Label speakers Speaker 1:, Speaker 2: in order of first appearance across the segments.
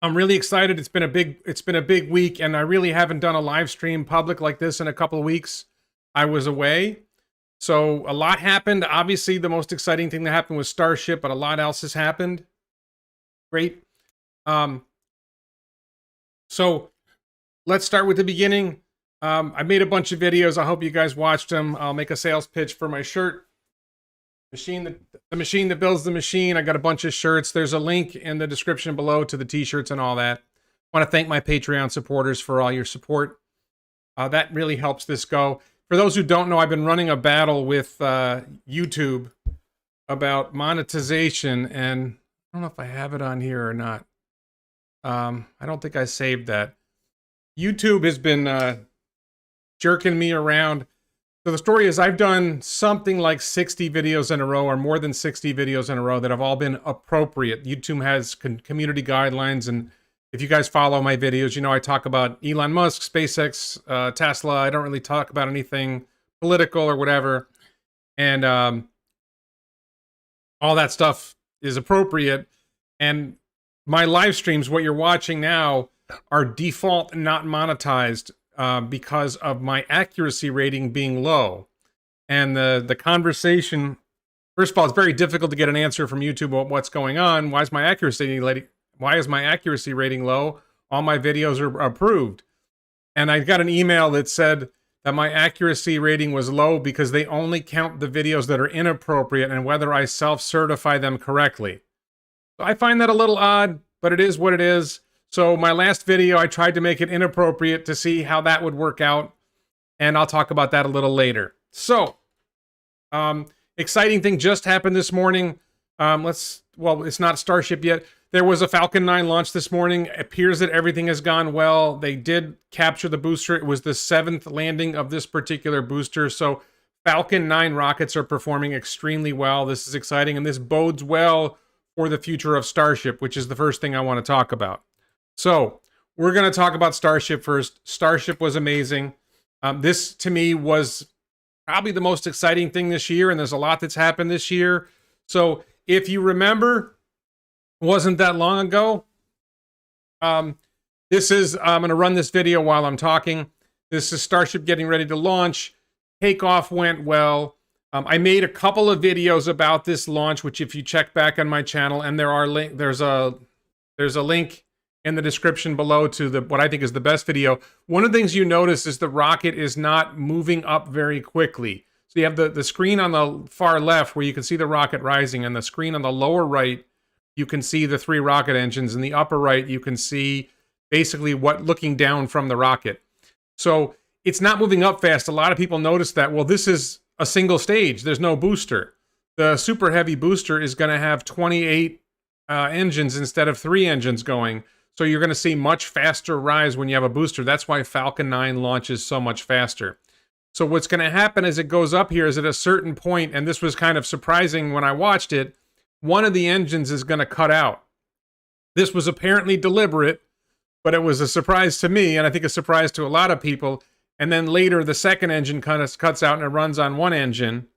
Speaker 1: I'm really excited. It's been a big week, and I really haven't done a live stream public like this in a couple of weeks. I was away, so a lot happened. Obviously, the most exciting thing that happened was Starship, but a lot else has happened. Great. Um, so let's start with the beginning. I made a bunch of videos. I hope you guys watched them. I'll make a sales pitch for my shirt. The machine that builds the machine. I got a bunch of shirts. There's a link in the description below to the t-shirts and all that. I want to thank my Patreon supporters for all your support. That really helps this go. For those who don't know, I've been running a battle with YouTube about monetization, and I don't know if I have it on here or not. I don't think I saved that. YouTube has been jerking me around. So the story is I've done something like 60 videos in a row, or more than 60 videos in a row, that have all been appropriate. YouTube has community guidelines, and if you guys follow my videos, you know I talk about Elon Musk, SpaceX, Tesla. I don't really talk about anything political or whatever. And all that stuff is appropriate. And my live streams, what you're watching now, are default not monetized because of my accuracy rating being low. And the conversation, first of all, it's very difficult to get an answer from YouTube about what's going on. Why is my accuracy rating low? All my videos are approved. And I got an email that said that my accuracy rating was low because they only count the videos that are inappropriate and whether I self-certify them correctly. So I find that a little odd, but it is what it is. So my last video, I tried to make it inappropriate to see how that would work out. And I'll talk about that a little later. So, exciting thing just happened this morning. Well, it's not Starship yet. There was a Falcon 9 launch this morning. It appears that everything has gone well. They did capture the booster. It was the 7th landing of this particular booster. So Falcon 9 rockets are performing extremely well. This is exciting, and this bodes well for the future of Starship, which is the first thing I want to talk about. So we're going to talk about Starship first. Starship was amazing. This, to me, was probably the most exciting thing this year, and there's a lot that's happened this year. So if you remember, it wasn't that long ago. I'm going to run this video while I'm talking. This is Starship getting ready to launch. Takeoff went well. I made a couple of videos about this launch, which if you check back on my channel, and there's a link in the description below to what I think is the best video. One of the things you notice is the rocket is not moving up very quickly. So you have the screen on the far left where you can see the rocket rising, and the screen on the lower right, you can see the 3 rocket engines. In the upper right, you can see basically looking down from the rocket. So it's not moving up fast. A lot of people notice that. Well, this is a single stage. There's no booster. The Super Heavy booster is going to have 28 engines instead of 3 engines going. So you're going to see much faster rise when you have a booster. That's why Falcon 9 launches so much faster. So what's going to happen as it goes up here is at a certain point, and this was kind of surprising when I watched it, one of the engines is going to cut out. This was apparently deliberate, but it was a surprise to me, and I think a surprise to a lot of people. And then later, the second engine kind of cuts out and it runs on one engine.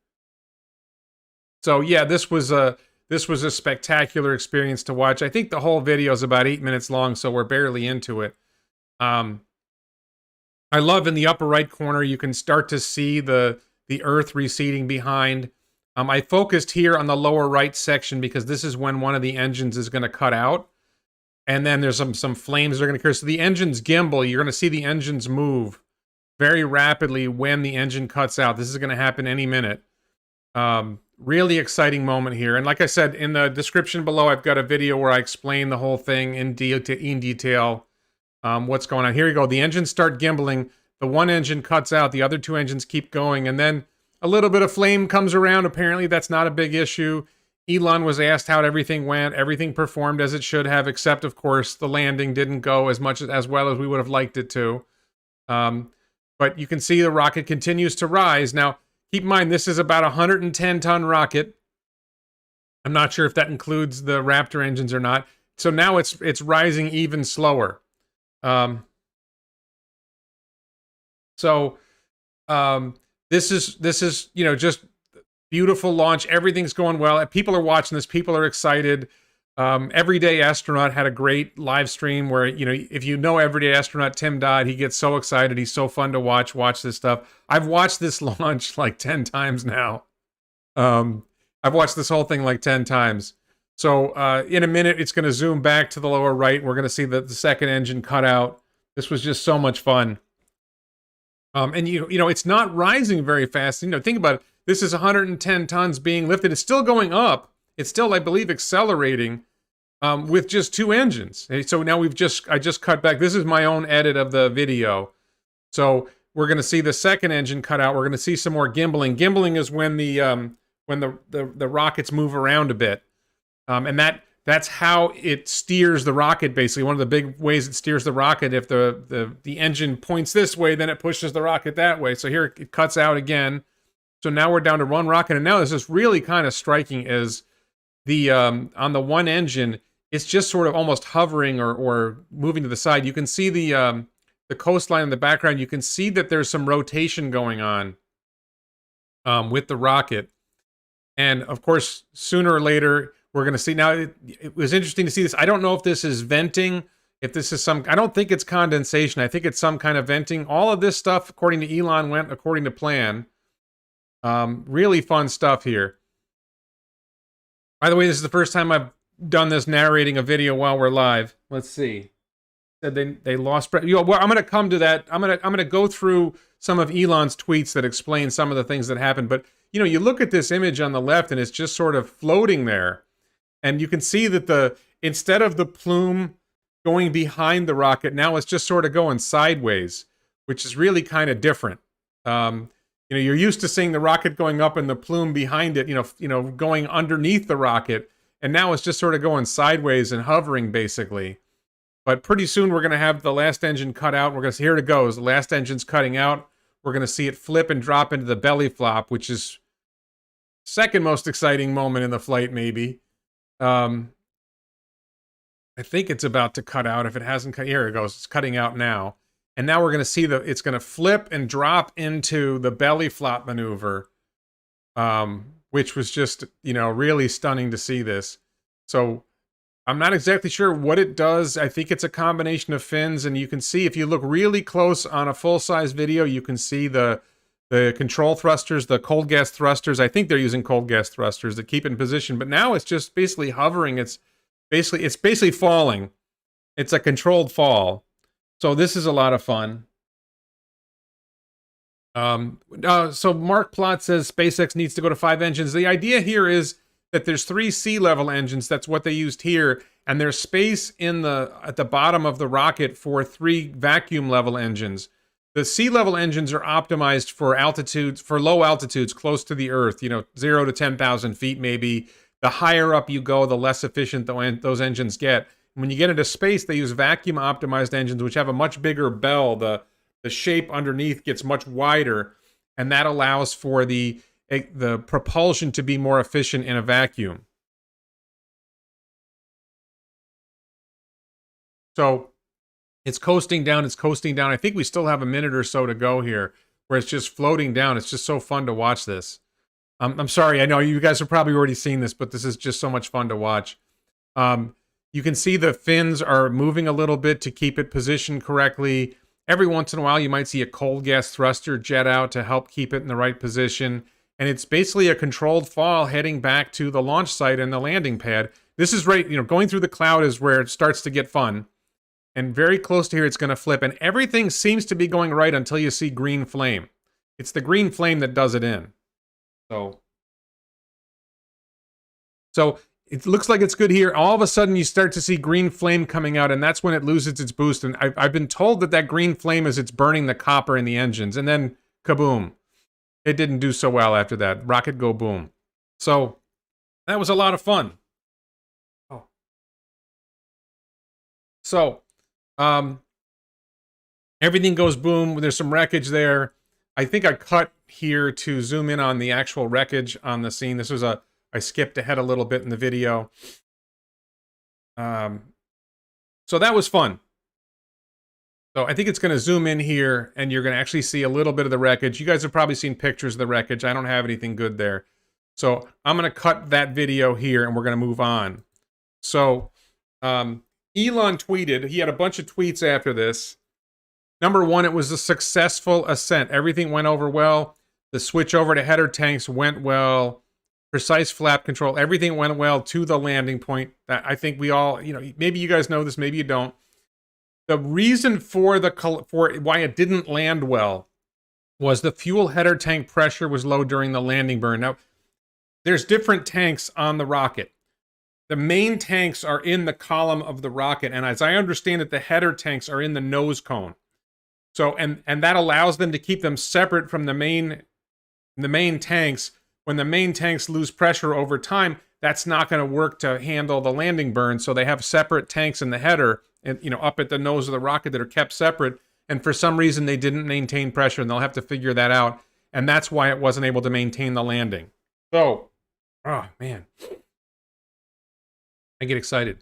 Speaker 1: So yeah, this was a spectacular experience to watch. I think the whole video is about 8 minutes long, so we're barely into it. I love in the upper right corner, you can start to see the Earth receding behind. I focused here on the lower right section because this is when one of the engines is going to cut out. And then there's some flames that are going to occur. So the engine's gimbal, you're going to see the engines move very rapidly when the engine cuts out. This is going to happen any minute. Really exciting moment here. And like I said, in the description below, I've got a video where I explain the whole thing in detail, what's going on. Here you go. The engines start gimbling. The one engine cuts out. The other 2 engines keep going. And then a little bit of flame comes around. Apparently, that's not a big issue. Elon was asked how everything went. Everything performed as it should have, except, of course, the landing didn't go as well as we would have liked it to. But you can see the rocket continues to rise. Now, keep in mind, this is about a 110-ton rocket. I'm not sure if that includes the Raptor engines or not. So now it's rising even slower. This is just beautiful launch. Everything's going well. People are watching this. People are excited. Everyday Astronaut had a great live stream where, you know, if you know Everyday Astronaut Tim Dodd, he gets so excited. He's so fun to watch this stuff. I've watched this launch like 10 times now. I've watched this whole thing like 10 times. So in a minute, it's going to zoom back to the lower right. We're going to see the second engine cut out. This was just so much fun. And you know, it's not rising very fast. You know, think about it. This is 110 tons being lifted. It's still going up. It's still, I believe, accelerating with just 2 engines. So now I just cut back. This is my own edit of the video. So we're going to see the second engine cut out. We're going to see some more gimbaling. Gimbaling is when the rockets move around a bit, and that's how it steers the rocket. Basically, one of the big ways it steers the rocket. If the engine points this way, then it pushes the rocket that way. So here it cuts out again. So now we're down to 1 rocket, and now this is really kind of striking. Is the on the one engine, it's just sort of almost hovering or moving to the side. You can see the coastline in the background. You can see that there's some rotation going on with the rocket. And of course, sooner or later, we're going to see. Now, it was interesting to see this. I don't know if this is venting, if this is I don't think it's condensation. I think it's some kind of venting. All of this stuff, according to Elon, went according to plan. Really fun stuff here. By the way, this is the first time I've done this narrating a video while we're live. Let's see. Said they lost. Well, I'm going to come to that. I'm going to go through some of Elon's tweets that explain some of the things that happened. But you know, you look at this image on the left, and it's just sort of floating there, and you can see that instead of the plume going behind the rocket, now it's just sort of going sideways, which is really kind of different. You know, you're used to seeing the rocket going up and the plume behind it, you know, going underneath the rocket, and now it's just sort of going sideways and hovering basically. But pretty soon we're going to have the last engine cut out. We're going to see, here it goes. The last engine's cutting out. We're going to see it flip and drop into the belly flop, which is second most exciting moment in the flight, maybe. I think it's about to cut out. If it hasn't cut, here it goes. It's cutting out now. And now we're going to see it's going to flip and drop into the belly flop maneuver, which was just, you know, really stunning to see this. So I'm not exactly sure what it does. I think it's a combination of fins, and you can see, if you look really close on a full-size video, you can see the control thrusters, the cold gas thrusters. I think they're using cold gas thrusters that keep it in position, but now it's just basically hovering. It's basically falling. It's a controlled fall. So this is a lot of fun. So Mark Plott says SpaceX needs to go to 5 engines. The idea here is that there's 3 sea-level engines. That's what they used here, and there's space at the bottom of the rocket for 3 vacuum-level engines. The sea-level engines are optimized for altitudes, for low altitudes close to the Earth. You know, 0 to 10,000 feet maybe. The higher up you go, the less efficient those engines get. When you get into space, they use vacuum-optimized engines, which have a much bigger bell. The shape underneath gets much wider, and that allows for the propulsion to be more efficient in a vacuum. So it's coasting down. I think we still have a minute or so to go here, where it's just floating down. It's just so fun to watch this. I'm sorry, I know you guys have probably already seen this, but this is just so much fun to watch. You can see the fins are moving a little bit to keep it positioned correctly. Every once in a while, you might see a cold gas thruster jet out to help keep it in the right position. And it's basically a controlled fall heading back to the launch site and the landing pad. This is right, you know, going through the cloud is where it starts to get fun. And very close to here, it's going to flip. And everything seems to be going right until you see green flame. It's the green flame that does it in. So it looks like it's good here. All of a sudden, you start to see green flame coming out, and that's when it loses its boost. And I've been told that green flame is it's burning the copper in the engines. And then, kaboom. It didn't do so well after that. Rocket go boom. So that was a lot of fun. So everything goes boom. There's some wreckage there. I think I cut here to zoom in on the actual wreckage on the scene. This was I skipped ahead a little bit in the video. So that was fun. So I think it's going to zoom in here, and you're going to actually see a little bit of the wreckage. You guys have probably seen pictures of the wreckage. I don't have anything good there. So I'm going to cut that video here, and we're going to move on. So Elon tweeted, he had a bunch of tweets after this. Number one, it was a successful ascent. Everything went over well. The switch over to header tanks went well. Precise flap control, everything went well to the landing point. I think we all, maybe you guys know this, maybe you don't. The reason for why it didn't land well was the fuel header tank pressure was low during the landing burn. Now, there's different tanks on the rocket. The main tanks are in the column of the rocket, and as I understand it, the header tanks are in the nose cone. So, and that allows them to keep them separate from the main tanks. When the main tanks lose pressure over time, that's not going to work to handle the landing burn. So they have separate tanks in the header and up at the nose of the rocket that are kept separate. And for some reason, they didn't maintain pressure, and they'll have to figure that out. And that's why it wasn't able to maintain the landing. So, oh man, I get excited.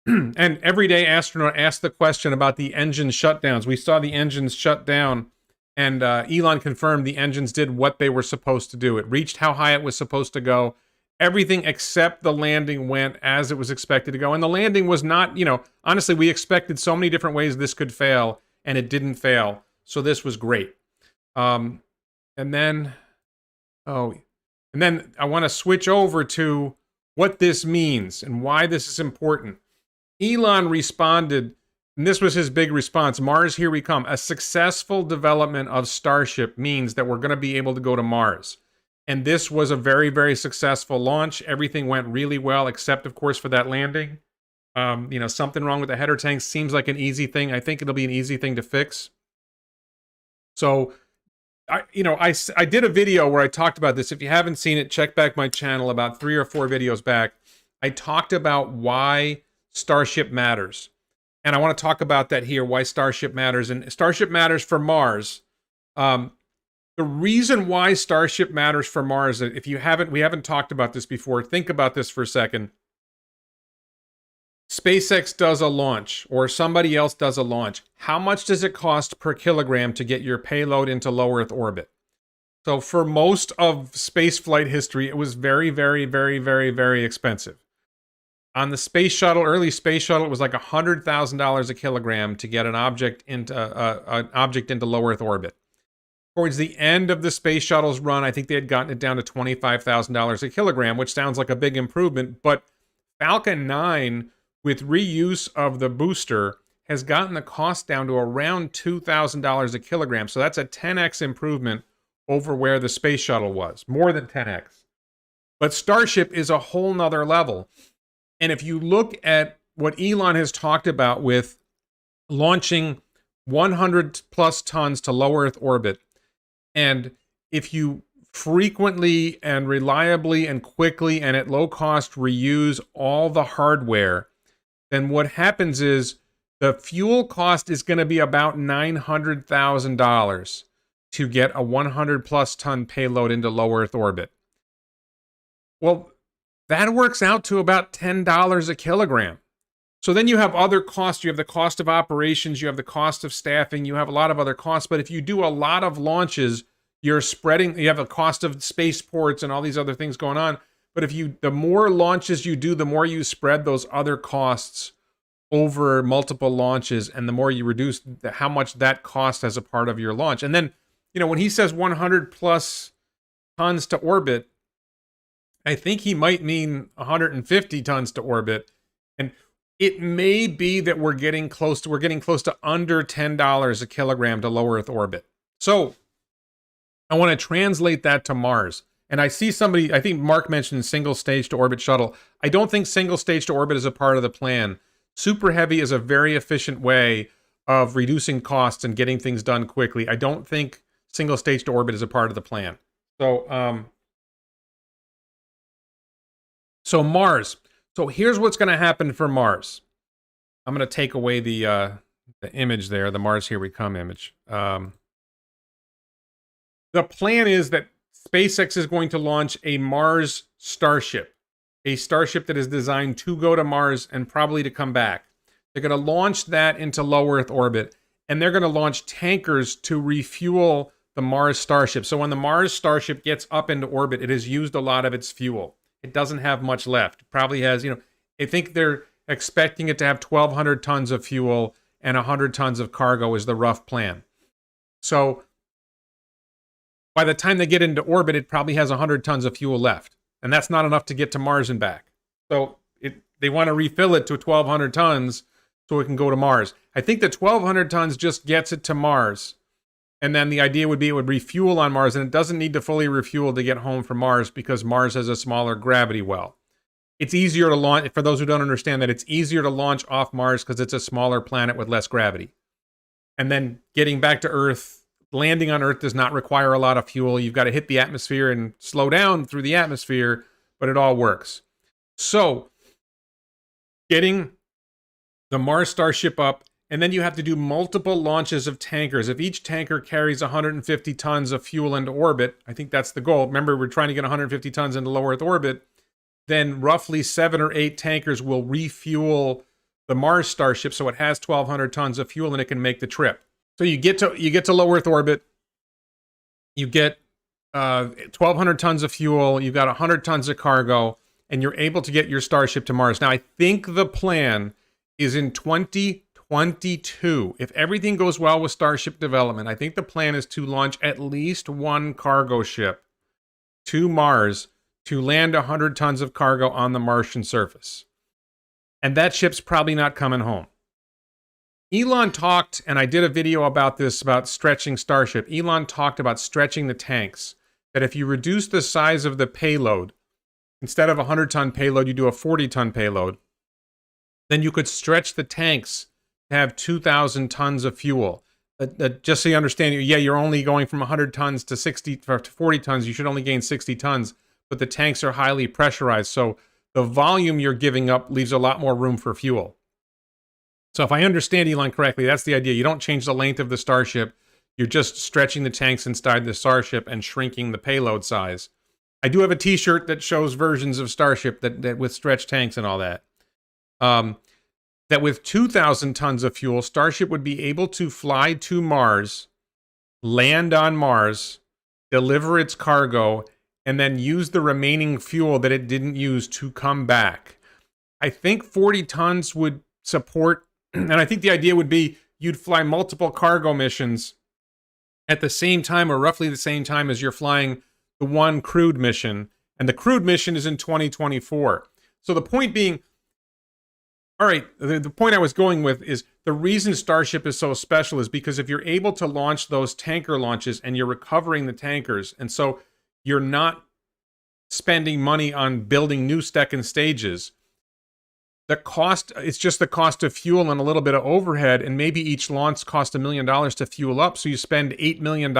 Speaker 1: And Everyday Astronaut asked the question about the engine shutdowns. We saw the engines shut down, and Elon confirmed the engines did what they were supposed to do. It reached how high it was supposed to go. Everything except the landing went as it was expected to go. And the landing was not, honestly, we expected so many different ways this could fail, and it didn't fail. So this was great. And then I want to switch over to what this means and why this is important. Elon responded, and this was his big response: Mars, here we come. A successful development of Starship means that we're going to be able to go to Mars. And this was a very, very successful launch. Everything went really well, except, of course, for that landing. Something wrong with the header tanks seems like an easy thing. I think it'll be an easy thing to fix. So, I did a video where I talked about this. If you haven't seen it, check back my channel about 3 or 4 videos back. I talked about why Starship matters. And I want to talk about that here, why Starship matters. And Starship matters for Mars. The reason why Starship matters for Mars, we haven't talked about this before. Think about this for a second. SpaceX does a launch, or somebody else does a launch. How much does it cost per kilogram to get your payload into low Earth orbit? So for most of spaceflight history, it was very, very, very, very, very expensive. On the space shuttle, early space shuttle, it was like $100,000 a kilogram to get an object into low Earth orbit. Towards the end of the space shuttle's run, I think they had gotten it down to $25,000 a kilogram, which sounds like a big improvement. But Falcon 9, with reuse of the booster, has gotten the cost down to around $2,000 a kilogram. So that's a 10x improvement over where the space shuttle was, more than 10x. But Starship is a whole nother level. And if you look at what Elon has talked about with launching 100 plus tons to low Earth orbit, and if you frequently and reliably and quickly and at low cost reuse all the hardware, then what happens is the fuel cost is going to be about $900,000 to get a 100 plus ton payload into low Earth orbit. Well, that works out to about $10 a kilogram. So then you have other costs. You have the cost of operations, you have the cost of staffing, you have a lot of other costs. But if you do a lot of launches, you have a cost of spaceports and all these other things going on. But the more launches you do, the more you spread those other costs over multiple launches, and the more you reduce how much that cost as a part of your launch. And then, when he says 100 plus tons to orbit, I think he might mean 150 tons to orbit. And it may be that we're getting close to under $10 a kilogram to low Earth orbit. So I want to translate that to Mars. And I see somebody, I think Mark mentioned single stage to orbit shuttle. I don't think single stage to orbit is a part of the plan. Super Heavy is a very efficient way of reducing costs and getting things done quickly. I don't think single stage to orbit is a part of the plan. So Mars. So here's what's going to happen for Mars. I'm going to take away the image there, the Mars Here We Come image. The plan is that SpaceX is going to launch a Mars Starship, a Starship that is designed to go to Mars and probably to come back. They're going to launch that into low Earth orbit, and they're going to launch tankers to refuel the Mars Starship. So when the Mars Starship gets up into orbit, it has used a lot of its fuel. It doesn't have much left. It probably has, I think they're expecting it to have 1,200 tons of fuel and 100 tons of cargo is the rough plan. So by the time they get into orbit, it probably has 100 tons of fuel left. And that's not enough to get to Mars and back. So they want to refill it to 1,200 tons so it can go to Mars. I think the 1,200 tons just gets it to Mars. And then the idea would be it would refuel on Mars, and it doesn't need to fully refuel to get home from Mars because Mars has a smaller gravity well. It's easier to launch, for those who don't understand that, it's easier to launch off Mars because it's a smaller planet with less gravity. And then getting back to Earth, landing on Earth does not require a lot of fuel. You've got to hit the atmosphere and slow down through the atmosphere, but it all works. So, getting the Mars Starship up, and then you have to do multiple launches of tankers. If each tanker carries 150 tons of fuel into orbit, I think that's the goal. Remember, we're trying to get 150 tons into low Earth orbit. Then roughly 7 or 8 tankers will refuel the Mars Starship so it has 1,200 tons of fuel and it can make the trip. So you get to low Earth orbit, you get 1,200 tons of fuel, you've got 100 tons of cargo, and you're able to get your Starship to Mars. Now, I think the plan is in 2022. If everything goes well with Starship development, I think the plan is to launch at least one cargo ship to Mars to land 100 tons of cargo on the Martian surface. And that ship's probably not coming home. Elon talked, and I did a video about this, about stretching Starship. Elon talked about stretching the tanks, that if you reduce the size of the payload, instead of a 100-ton payload, you do a 40-ton payload, then you could stretch the tanks to have 2,000 tons of fuel. Just so you understand, yeah, you're only going from 100 tons to 40 tons. You should only gain 60 tons, but the tanks are highly pressurized, so the volume you're giving up leaves a lot more room for fuel. So if I understand Elon correctly, that's the idea. You don't change the length of the Starship. You're just stretching the tanks inside the Starship and shrinking the payload size. I do have a t-shirt that shows versions of Starship that with stretched tanks and all that. That with 2,000 tons of fuel, Starship would be able to fly to Mars, land on Mars, deliver its cargo, and then use the remaining fuel that it didn't use to come back. I think 40 tons would support, and I think the idea would be you'd fly multiple cargo missions at the same time or roughly the same time as you're flying the one crewed mission, and the crewed mission is in 2024. So the point being, all right, the point I was going with is the reason Starship is so special is because if you're able to launch those tanker launches and you're recovering the tankers, and so you're not spending money on building new second stages, the cost, it's just the cost of fuel and a little bit of overhead, and maybe each launch cost $1 million to fuel up, so you spend $8 million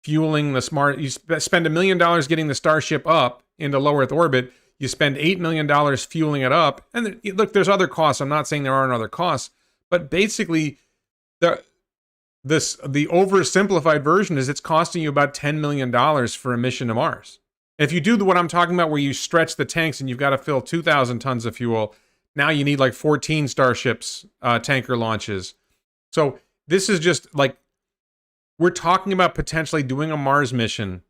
Speaker 1: fueling the smart, you spend $1 million getting the Starship up into low Earth orbit, you spend $8 million fueling it up, and look, there's other costs, I'm not saying there aren't other costs, but basically, the oversimplified version is it's costing you about $10 million for a mission to Mars. And if you do what I'm talking about, where you stretch the tanks and you've got to fill 2,000 tons of fuel, now you need like 14 Starships tanker launches. So this is just like, we're talking about potentially doing a Mars mission,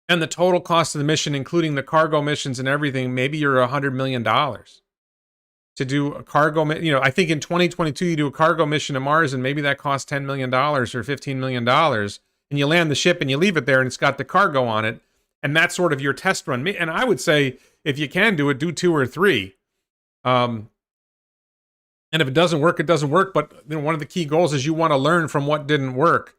Speaker 1: and the total cost of the mission, including the cargo missions and everything, maybe you're $100 million to do a cargo. I think in 2022 you do a cargo mission to Mars, and maybe that costs $10 million or $15 million, and you land the ship and you leave it there, and it's got the cargo on it, and that's sort of your test run. And I would say if you can do it, do 2 or 3. And if it doesn't work, it doesn't work. But one of the key goals is you want to learn from what didn't work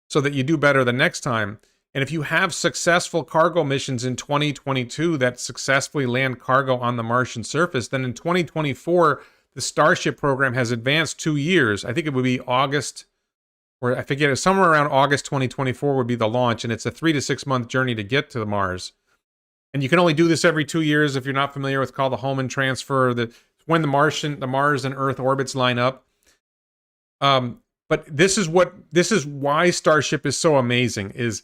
Speaker 1: so that you do better the next time. And if you have successful cargo missions in 2022 that successfully land cargo on the Martian surface, then in 2024, the Starship program has advanced 2 years. I think it would be August, or I forget, somewhere around August 2024 would be the launch. And it's a 3 to 6 month journey to get to Mars. And you can only do this every 2 years if you're not familiar with called the Hohmann transfer, when the Mars and Earth orbits line up. But this is why Starship is so amazing, is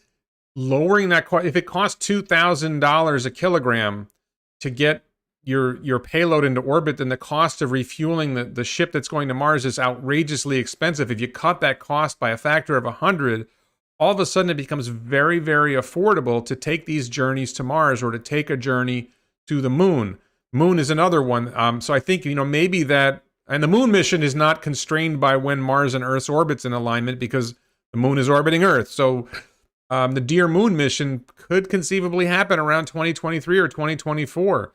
Speaker 1: lowering that cost. If it costs $2,000 a kilogram to get your payload into orbit, then the cost of refueling the ship that's going to Mars is outrageously expensive. If you cut that cost by a factor of 100, all of a sudden it becomes very, very affordable to take these journeys to Mars, or to take a journey to the moon. Moon is another one. So I think, maybe that, and the moon mission is not constrained by when Mars and Earth's orbits in alignment because the moon is orbiting Earth. So the Dear Moon mission could conceivably happen around 2023 or 2024.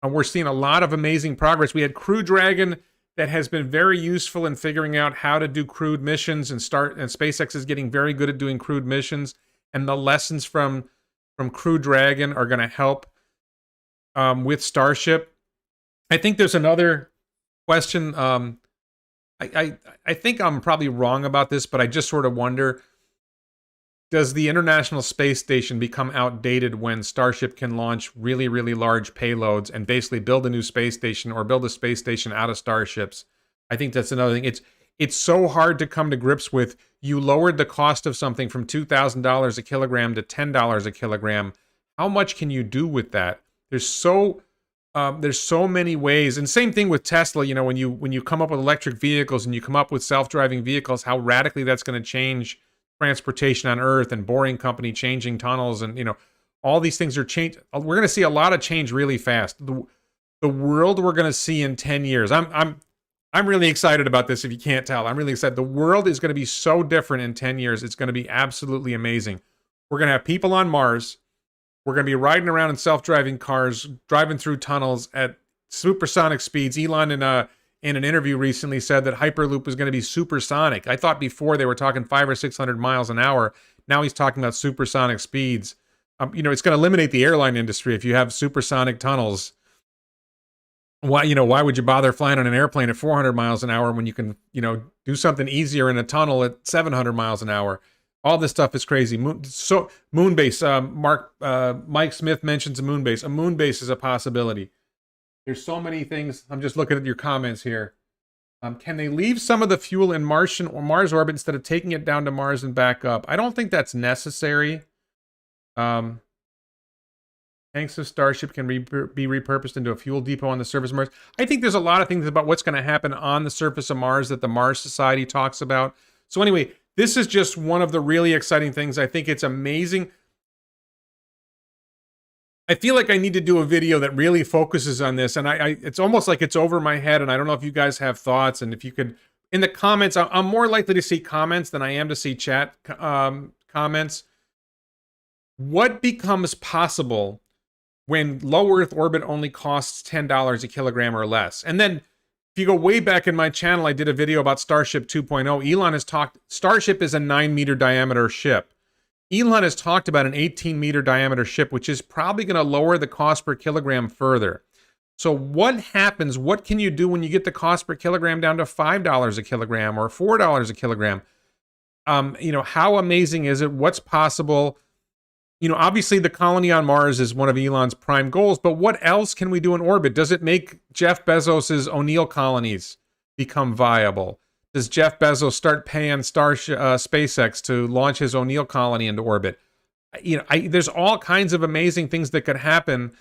Speaker 1: We're seeing a lot of amazing progress. We had Crew Dragon that has been very useful in figuring out how to do crewed missions, and SpaceX is getting very good at doing crewed missions. And the lessons from Crew Dragon are going to help with Starship. I think there's another question. I think I'm probably wrong about this, but I just sort of wonder, does the International Space Station become outdated when Starship can launch really, really large payloads and basically build a new space station or build a space station out of Starships? I think that's another thing. It's so hard to come to grips with. You lowered the cost of something from $2,000 a kilogram to $10 a kilogram. How much can you do with that? There's so many ways. And same thing with Tesla. When you come up with electric vehicles and you come up with self-driving vehicles, how radically that's going to change transportation on Earth, and Boring Company changing tunnels, and all these things are changed. We're going to see a lot of change really fast. The world we're going to see in 10 years. I'm really excited about this. If you can't tell, I'm really excited. The world is going to be so different in 10 years. It's going to be absolutely amazing. We're going to have people on Mars. We're going to be riding around in self-driving cars, driving through tunnels at supersonic speeds. Elon in an interview recently said that Hyperloop is going to be supersonic. I thought before they were talking 500 or 600 miles an hour. Now he's talking about supersonic speeds. It's going to eliminate the airline industry if you have supersonic tunnels. Why would you bother flying on an airplane at 400 miles an hour when you can, do something easier in a tunnel at 700 miles an hour? All this stuff is crazy. Moonbase. Mike Smith mentions a moonbase. A moonbase is a possibility. There's so many things. I'm just looking at your comments here. Can they leave some of the fuel in Martian or Mars orbit instead of taking it down to Mars and back up? I don't think that's necessary. Tanks of Starship can be repurposed into a fuel depot on the surface of Mars. I think there's a lot of things about what's going to happen on the surface of Mars that the Mars Society talks about. So anyway, this is just one of the really exciting things. I think it's amazing. I feel like I need to do a video that really focuses on this, and it's almost like it's over my head, and I don't know if you guys have thoughts, and if you could, in the comments, I'm more likely to see comments than I am to see chat comments. What becomes possible when low Earth orbit only costs $10 a kilogram or less? And then, if you go way back in my channel, I did a video about Starship 2.0. Elon has talked, Starship is a 9-meter diameter ship. Elon has talked about an 18-meter diameter ship, which is probably going to lower the cost per kilogram further. So what happens? What can you do when you get the cost per kilogram down to $5 a kilogram or $4 a kilogram? How amazing is it? What's possible? Obviously the colony on Mars is one of Elon's prime goals, but what else can we do in orbit? Does it make Jeff Bezos's O'Neill colonies become viable? Does Jeff Bezos start paying SpaceX to launch his O'Neill colony into orbit? There's all kinds of amazing things that could happen.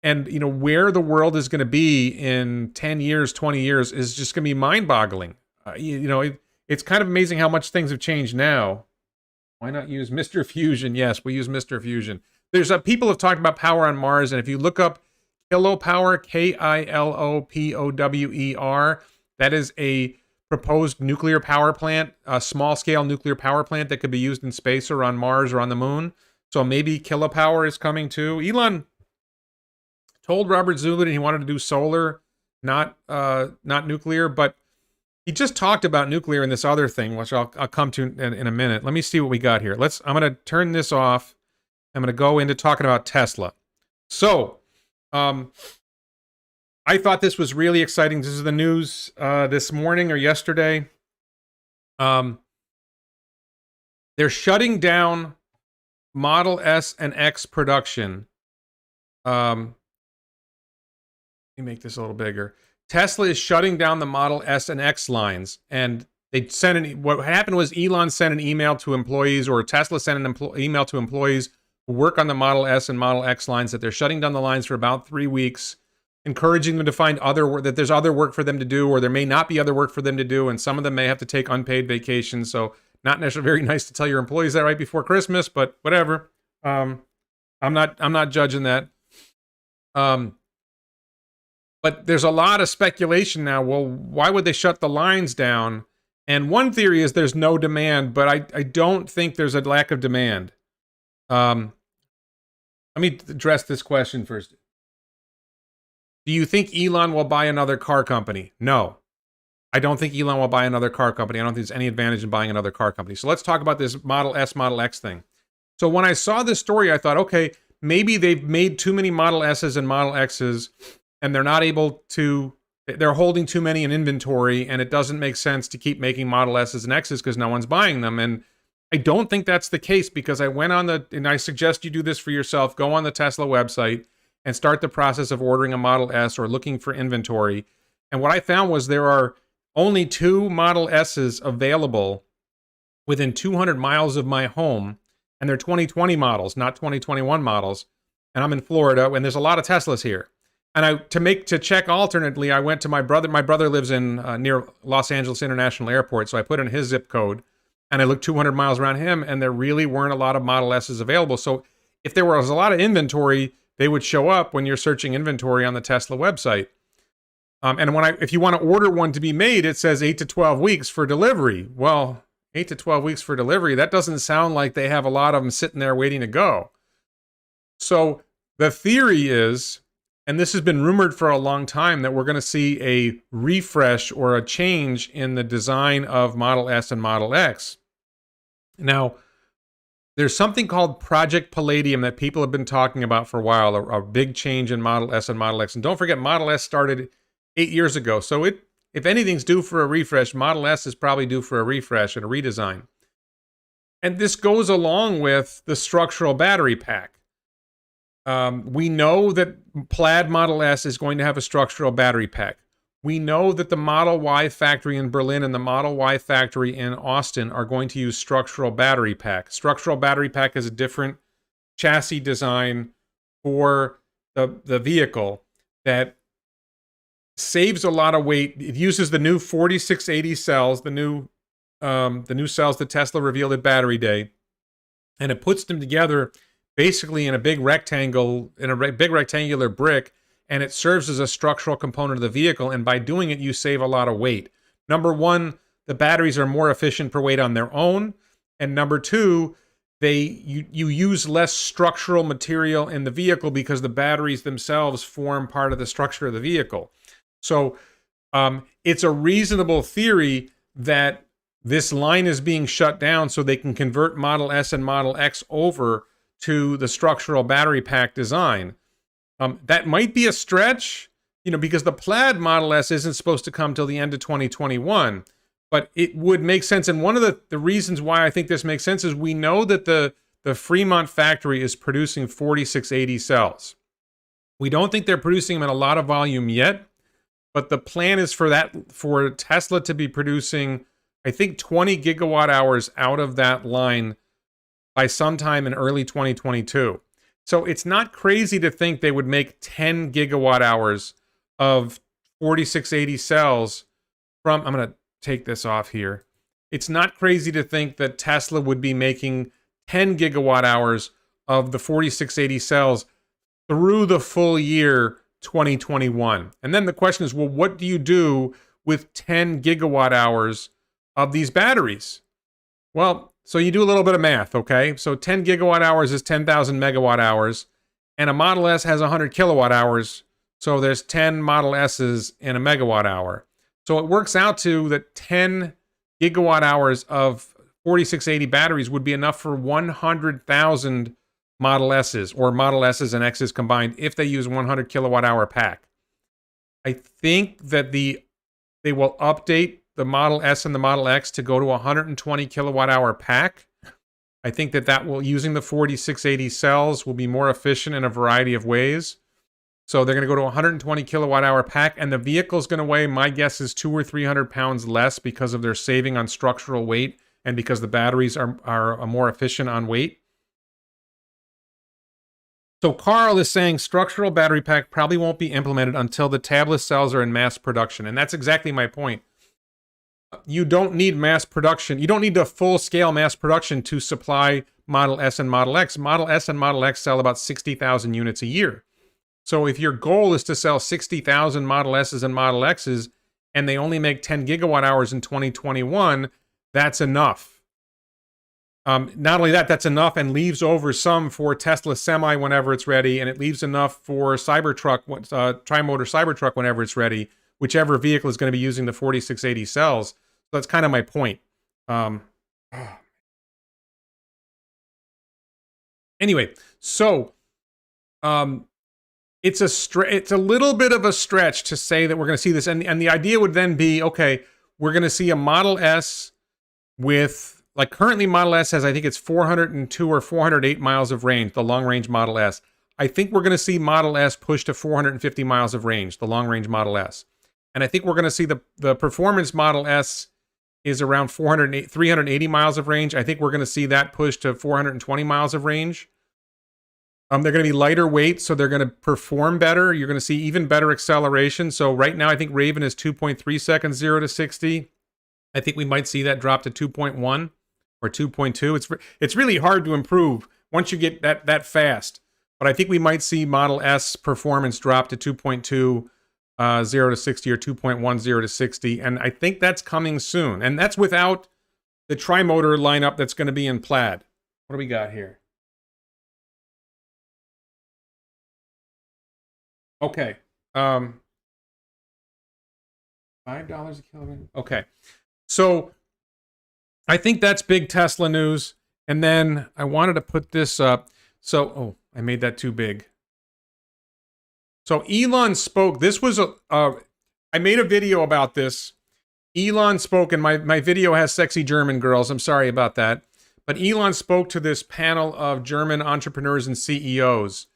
Speaker 1: And, where the world is going to be in 10 years, 20 years is just going to be mind-boggling. It's kind of amazing how much things have changed now. Why not use Mr. Fusion? Yes, we use Mr. Fusion. There's people have talked about power on Mars, and if you look up Kilopower, Kilopower, that is a proposed nuclear power plant, a small-scale nuclear power plant that could be used in space or on Mars or on the moon. So maybe Kilopower is coming too. Elon told Robert Zulin he wanted to do solar, not nuclear, but he just talked about nuclear in this other thing, which I'll come to in a minute. Let me see what we got here. I'm going to turn this off. I'm going to go into talking about Tesla. So, I thought this was really exciting. This is the news this morning or yesterday. They're shutting down Model S and X production. Let me make this a little bigger. Tesla is shutting down the Model S and X lines, and they sent what happened was Elon sent an email to employees, or Tesla sent an email to employees who work on the Model S and Model X lines that they're shutting down the lines for about 3 weeks, encouraging them to find other work, that there's other work for them to do, or there may not be other work for them to do, and some of them may have to take unpaid vacations. So not necessarily very nice to tell your employees that right before Christmas, but whatever. I'm not judging that. But there's a lot of speculation now. Well, why would they shut the lines down? And one theory is there's no demand, but I don't think there's a lack of demand. Let me address this question first. Do you think Elon will buy another car company? No. I don't think Elon will buy another car company. I don't think there's any advantage in buying another car company. So let's talk about this Model S, Model X thing. So when I saw this story, I thought, okay, maybe they've made too many Model S's and Model X's, and they're not able to, they're holding too many in inventory, and it doesn't make sense to keep making Model S's and X's because no one's buying them. And I don't think that's the case, because I went on and I suggest you do this for yourself, go on the Tesla website and start the process of ordering a Model S or looking for inventory. And what I found was there are only 2 Model S's available within 200 miles of my home, and they're 2020 models, not 2021 models. And I'm in Florida, and there's a lot of Teslas here. And to check alternately, I went to my brother. My brother lives in near Los Angeles International Airport, so I put in his zip code, and I looked 200 miles around him, and there really weren't a lot of Model S's available. So if there was a lot of inventory, they would show up when you're searching inventory on the Tesla website. And if you want to order one to be made, it says 8 to 12 weeks for delivery. Well, 8 to 12 weeks for delivery, that doesn't sound like they have a lot of them sitting there waiting to go. So the theory is, and this has been rumored for a long time, that we're going to see a refresh or a change in the design of Model S and Model X. Now, there's something called Project Palladium that people have been talking about for a while, a big change in Model S and Model X. And don't forget, Model S started 8 years ago. So if anything's due for a refresh, Model S is probably due for a refresh and a redesign. And this goes along with the structural battery pack. We know that Plaid Model S is going to have a structural battery pack. We know that the Model Y factory in Berlin and the Model Y factory in Austin are going to use structural battery pack. Structural battery pack is a different chassis design for the vehicle that saves a lot of weight. It uses the new 4680 cells, the new cells that Tesla revealed at Battery Day, and it puts them together basically in a big rectangle, in a big rectangular brick, and it serves as a structural component of the vehicle. And by doing it, you save a lot of weight. Number one, the batteries are more efficient per weight on their own, and number two, you use less structural material in the vehicle because the batteries themselves form part of the structure of the vehicle. So it's a reasonable theory that this line is being shut down so they can convert Model S and Model X over to the structural battery pack design. That might be a stretch, because the Plaid Model S isn't supposed to come till the end of 2021, but it would make sense. And one of the reasons why I think this makes sense is we know that the Fremont factory is producing 4680 cells. We don't think they're producing them in a lot of volume yet, but the plan is for Tesla to be producing, I think, 20 gigawatt hours out of that line by sometime in early 2022. So it's not crazy to think they would make 10 gigawatt hours of 4680 cells from, I'm going to take this off here. It's not crazy to think that Tesla would be making 10 gigawatt hours of the 4680 cells through the full year 2021. And then the question is, well, what do you do with 10 gigawatt hours of these batteries? Well, so you do a little bit of math, okay? So 10 gigawatt hours is 10,000 megawatt hours, and a Model S has 100 kilowatt hours, so there's 10 Model S's in a megawatt hour. So it works out to that 10 gigawatt hours of 4680 batteries would be enough for 100,000 Model S's, or Model S's and X's combined, if they use 100 kilowatt hour pack. I think that they will update the Model S and the Model X to go to 120 kilowatt hour pack. I think that using the 4680 cells will be more efficient in a variety of ways. So they're going to go to 120 kilowatt hour pack, and the vehicle's going to weigh, my guess is 200 or 300 pounds less because of their saving on structural weight and because the batteries are more efficient on weight. So Carl is saying structural battery pack probably won't be implemented until the tablet cells are in mass production. And that's exactly my point. You don't need mass production. You don't need a full-scale mass production to supply Model S and Model X. Model S and Model X sell about 60,000 units a year. So if your goal is to sell 60,000 Model S's and Model X's, and they only make 10 gigawatt hours in 2021, that's enough. Not only that, that's enough and leaves over some for Tesla Semi whenever it's ready, and it leaves enough for Cybertruck, Tri-Motor Cybertruck whenever it's ready, whichever vehicle is going to be using the 4680 cells. So that's kind of my point. Anyway, so it's a little bit of a stretch to say that we're going to see this, and the idea would then be, okay, we're going to see a Model S with, like, currently Model S has, I think it's 402 or 408 miles of range, the long range Model S. I think we're going to see Model S push to 450 miles of range, the long range Model S. And I think we're going to see the performance Model S is around 380 miles of range. I think we're going to see that push to 420 miles of range. They're going to be lighter weight, so they're going to perform better. You're going to see even better acceleration. So right now, I think Raven is 2.3 seconds, 0 to 60. I think we might see that drop to 2.1 or 2.2. It's really hard to improve once you get that fast. But I think we might see Model S performance drop to 2.2, 0 to 60, or 2.1, 0 to 60. And I think that's coming soon. And that's without the tri-motor lineup that's going to be in Plaid. What do we got here? Okay. $5 a kilogram. Okay. So I think that's big Tesla news. And then I wanted to put this up. So, oh, I made that too big. So Elon spoke. This was I made a video about this. Elon spoke, and my video has sexy German girls. I'm sorry about that. But Elon spoke to this panel of German entrepreneurs and CEOs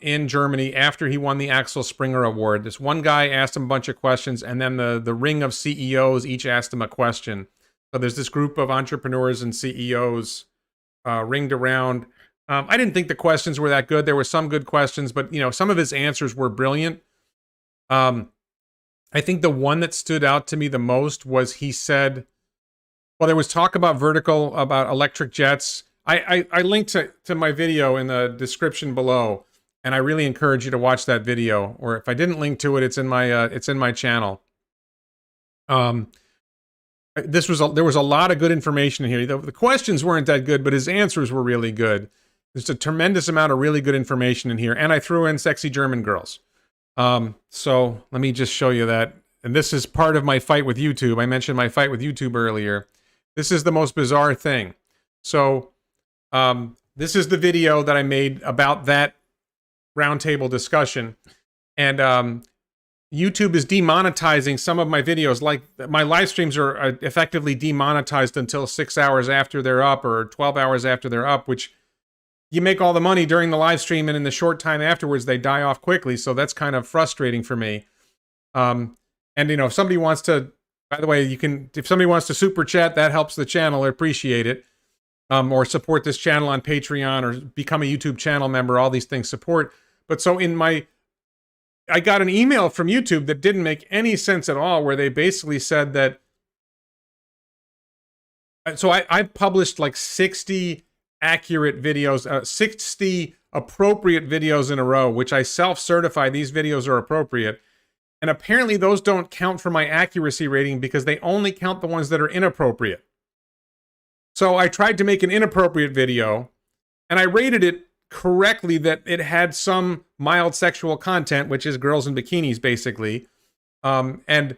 Speaker 1: in Germany after he won the Axel Springer Award. This one guy asked him a bunch of questions, and then the ring of CEOs each asked him a question. So there's this group of entrepreneurs and CEOs ringed around. I didn't think the questions were that good. There were some good questions, but some of his answers were brilliant. I think the one that stood out to me the most was he said, well, there was talk about about electric jets. I linked to my video in the description below, and I really encourage you to watch that video. Or if I didn't link to it, it's in my channel. There was a lot of good information in here. The questions weren't that good, but his answers were really good. There's a tremendous amount of really good information in here, and I threw in sexy German girls. So let me just show you that. And this is part of my fight with YouTube. I mentioned my fight with YouTube earlier. This is the most bizarre thing. So this is the video that I made about that roundtable discussion. And YouTube is demonetizing some of my videos. Like, my live streams are effectively demonetized until 6 hours after they're up, or 12 hours after they're up, which you make all the money during the live stream, and in the short time afterwards, they die off quickly. So that's kind of frustrating for me. And if somebody wants to, by the way, if somebody wants to super chat, that helps the channel. I appreciate it. Or support this channel on Patreon, or become a YouTube channel member. All these things support. But so I got an email from YouTube that didn't make any sense at all, where they basically said that, so I published like 60 accurate videos, 60 appropriate videos in a row, which I self-certify these videos are appropriate. And apparently those don't count for my accuracy rating, because they only count the ones that are inappropriate. So I tried to make an inappropriate video, and I rated it correctly that it had some mild sexual content, which is girls in bikinis, basically. And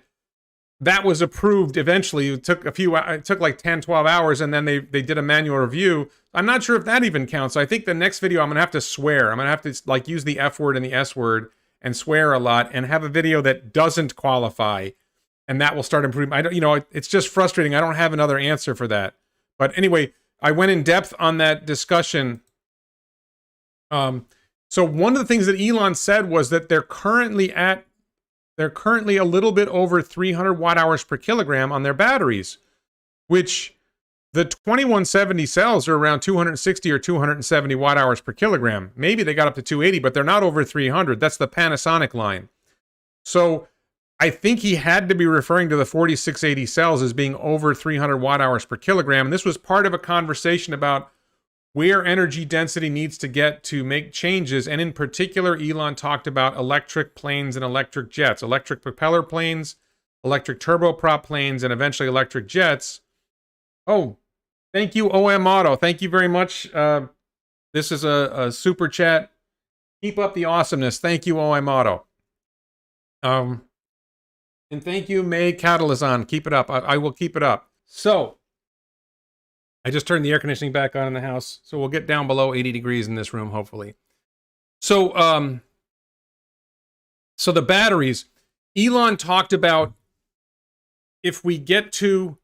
Speaker 1: that was approved eventually. It took like 10, 12 hours, and then they did a manual review. I'm not sure if that even counts. So I think the next video I'm going to have to swear. I'm going to have to like use the F word and the S word and swear a lot, and have a video that doesn't qualify, and that will start improving. It's just frustrating. I don't have another answer for that. But anyway, I went in depth on that discussion. So one of the things that Elon said was that they're currently a little bit over 300 watt hours per kilogram on their batteries, which the 2170 cells are around 260 or 270 watt hours per kilogram. Maybe they got up to 280, but they're not over 300. That's the Panasonic line. So I think he had to be referring to the 4680 cells as being over 300 watt hours per kilogram. And this was part of a conversation about where energy density needs to get to make changes. And in particular, Elon talked about electric planes and electric jets, electric propeller planes, electric turboprop planes, and eventually electric jets. Oh, thank you, OM Auto. Thank you very much. This is a super chat. Keep up the awesomeness. Thank you, OM Auto. And thank you, May Catalyzon. Keep it up. I will keep it up. So, I just turned the air conditioning back on in the house, so we'll get down below 80 degrees in this room, hopefully. So, so the batteries, Elon talked about if we get to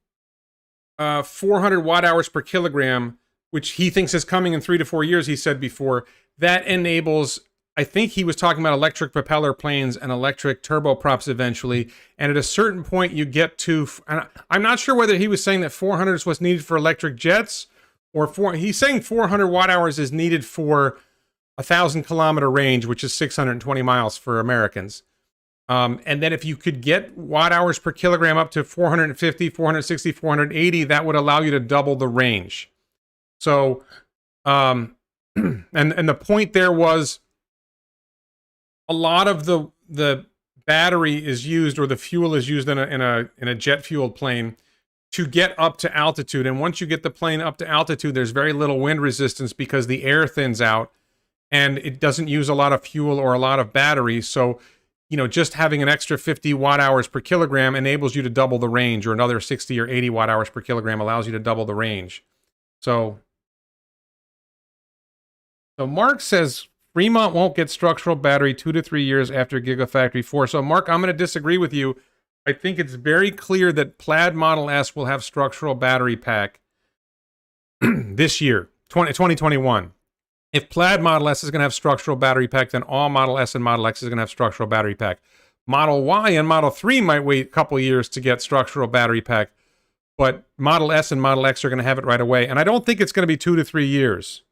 Speaker 1: 400 watt hours per kilogram, which he thinks is coming in 3 to 4 years, he said before, that enables, I think he was talking about electric propeller planes and electric turboprops eventually. And at a certain point, you get to, and I'm not sure whether he was saying that 400 is what's needed for electric jets, or he's saying 400 watt hours is needed for 1,000-kilometer range, which is 620 miles for Americans. And then if you could get watt hours per kilogram up to 450, 460, 480, that would allow you to double the range. So, and the point there was, a lot of the battery is used, or the fuel is used in a jet fueled plane to get up to altitude. And once you get the plane up to altitude, there's very little wind resistance because the air thins out and it doesn't use a lot of fuel or a lot of battery. So, you know, just having an extra 50 watt hours per kilogram enables you to double the range, or another 60 or 80 watt hours per kilogram allows you to double the range. So Mark says Fremont won't get structural battery 2 to 3 years after Gigafactory 4. So, Mark, I'm going to disagree with you. I think it's very clear that Plaid Model S will have structural battery pack this year, 2021. If Plaid Model S is going to have structural battery pack, then all Model S and Model X is going to have structural battery pack. Model Y and Model 3 might wait a couple years to get structural battery pack, but Model S and Model X are going to have it right away. And I don't think it's going to be 2 to 3 years.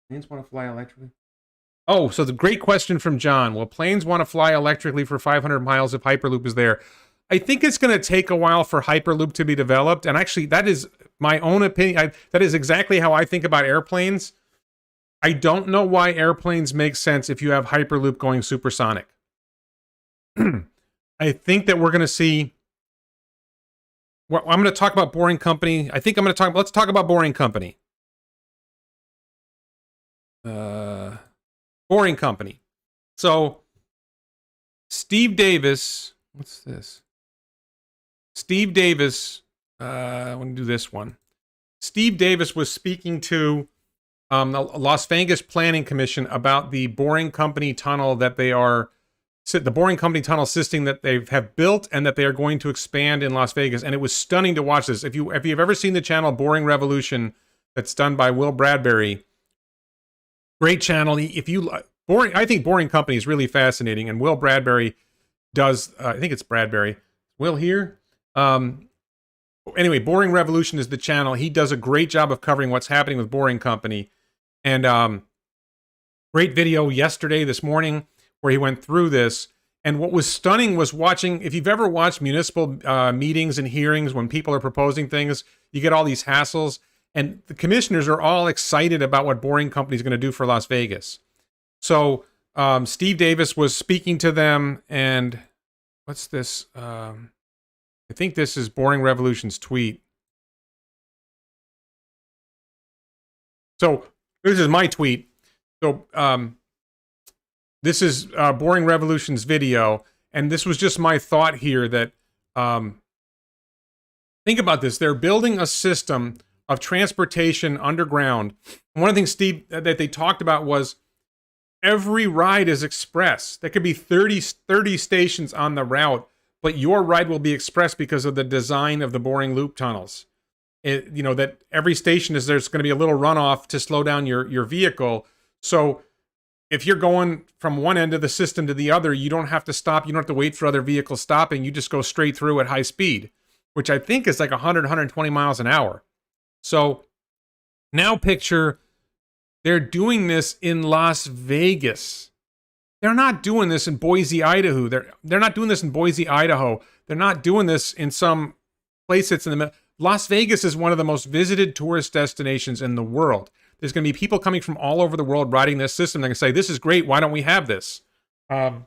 Speaker 1: Planes want to fly electrically? Oh, so the great question from John. Will planes want to fly electrically for 500 miles if Hyperloop is there? I think it's going to take a while for Hyperloop to be developed. And actually, that is my own opinion. That is exactly how I think about airplanes. I don't know why airplanes make sense if you have Hyperloop going supersonic. I think that we're going to see... Well, I'm going to talk about Boring Company. I think I'm going to talk... Let's talk about Boring Company. Boring Company. So, Steve Davis, what's this? Steve Davis, I want to do this one. Steve Davis was speaking to the Las Vegas Planning Commission about the Boring Company tunnel that they are, the Boring Company tunnel system that they have built and that they are going to expand in Las Vegas. And it was stunning to watch this. If you've ever seen the channel Boring Revolution, that's done by Will Bradbury, great channel. If you Boring, I think Boring Company is really fascinating, and Will Bradbury does. I think it's Bradbury. Will here. Anyway, Boring Revolution is the channel. He does a great job of covering what's happening with Boring Company, and great video yesterday, this morning, where he went through this. And what was stunning was watching. If you've ever watched municipal meetings and hearings when people are proposing things, you get all these hassles. And the commissioners are all excited about what Boring Company is going to do for Las Vegas. So Steve Davis was speaking to them, and what's this? I think this is Boring Revolution's tweet. So this is my tweet. So this is Boring Revolution's video, and this was just my thought here that think about this. They're building a system of transportation underground. One of the things, Steve, that they talked about was every ride is express. There could be 30 stations on the route, but your ride will be express because of the design of the Boring Loop tunnels. That every station there's going to be a little runoff to slow down your vehicle. So if you're going from one end of the system to the other, you don't have to stop. You don't have to wait for other vehicles stopping. You just go straight through at high speed, which I think is like 100, 120 miles an hour. So now picture they're doing this in Las Vegas. They're not doing this in Boise, Idaho. They're not doing this in Boise, Idaho. They're not doing this in some place that's in the middle. Las Vegas is one of the most visited tourist destinations in the world. There's going to be people coming from all over the world riding this system. They're going to say, this is great. Why don't we have this? Man.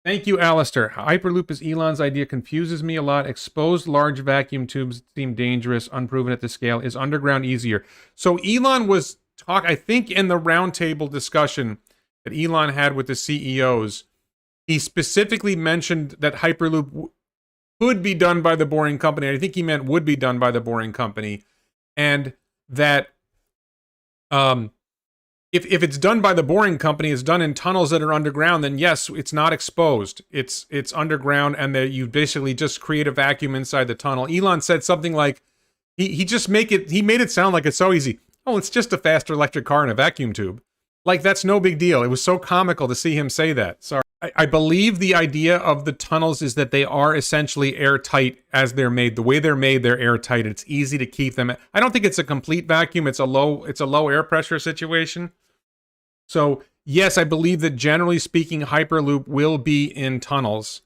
Speaker 1: Thank you, Alistair. Hyperloop is Elon's idea. Confuses me a lot. Exposed large vacuum tubes seem dangerous, unproven at this scale. Is underground easier? So Elon was I think in the roundtable discussion that Elon had with the CEOs, he specifically mentioned that Hyperloop could be done by the Boring Company. I think he meant would be done by the Boring Company. And that if it's done by the Boring Company, it's done in tunnels that are underground, then yes, it's not exposed. It's underground, and that you basically just create a vacuum inside the tunnel. Elon said something like, he made it sound like it's so easy. Oh, it's just a faster electric car in a vacuum tube. Like, that's no big deal. It was so comical to see him say that. Sorry. I believe the idea of the tunnels is that they are essentially airtight as they're made. The way they're made, they're airtight. It's easy to keep them. I don't think it's a complete vacuum. It's a low air pressure situation. So yes, I believe that generally speaking, Hyperloop will be in tunnels,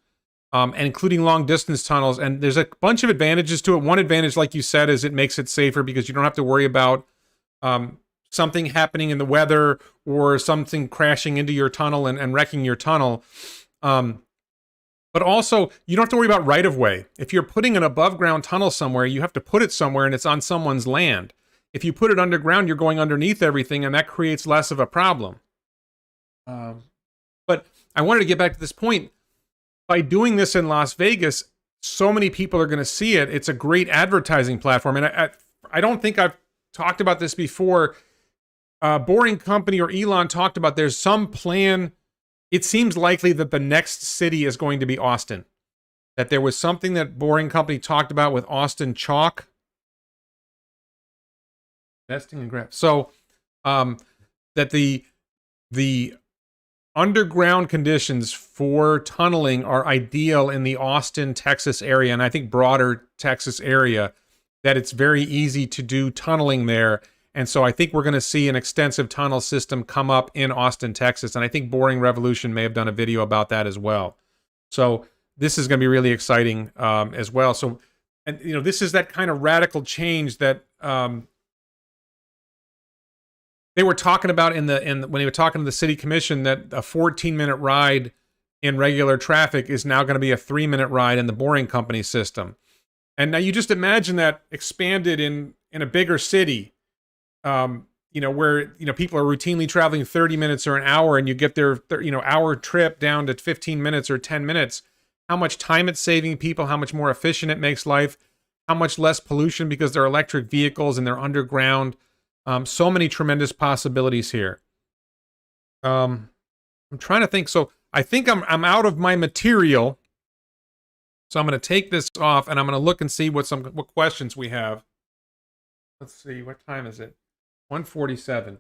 Speaker 1: and including long distance tunnels. And there's a bunch of advantages to it. One advantage, like you said, is it makes it safer because you don't have to worry about something happening in the weather or something crashing into your tunnel and wrecking your tunnel. But also, you don't have to worry about right-of-way. If you're putting an above-ground tunnel somewhere, you have to put it somewhere and it's on someone's land. If you put it underground, you're going underneath everything, and that creates less of a problem. But I wanted to get back to this point. By doing this in Las Vegas, so many people are going to see it. It's a great advertising platform. And I don't think I've talked about this before. Boring Company or Elon talked about there's some plan. It seems likely that the next city is going to be Austin. That there was something that Boring Company talked about with Austin Chalk. Investing in graph. So that the underground conditions for tunneling are ideal in the Austin, Texas area, and I think broader Texas area, that it's very easy to do tunneling there. And so I think we're going to see an extensive tunnel system come up in Austin, Texas. And I think Boring Revolution may have done a video about that as well. So this is going to be really exciting as well. So, and you know, this is that kind of radical change that they were talking about when they were talking to the city commission, that a 14-minute ride in regular traffic is now going to be a 3-minute ride in the Boring Company system. And now you just imagine that expanded in a bigger city, you know, where, you know, people are routinely traveling 30 minutes or an hour, and you get their, hour trip down to 15 minutes or 10 minutes. How much time it's saving people, how much more efficient it makes life, how much less pollution because they're electric vehicles and they're underground. So many tremendous possibilities here. I'm trying to think. So I think I'm out of my material. So I'm going to take this off and I'm going to look and see what questions we have. Let's see, what time is it? 1:47.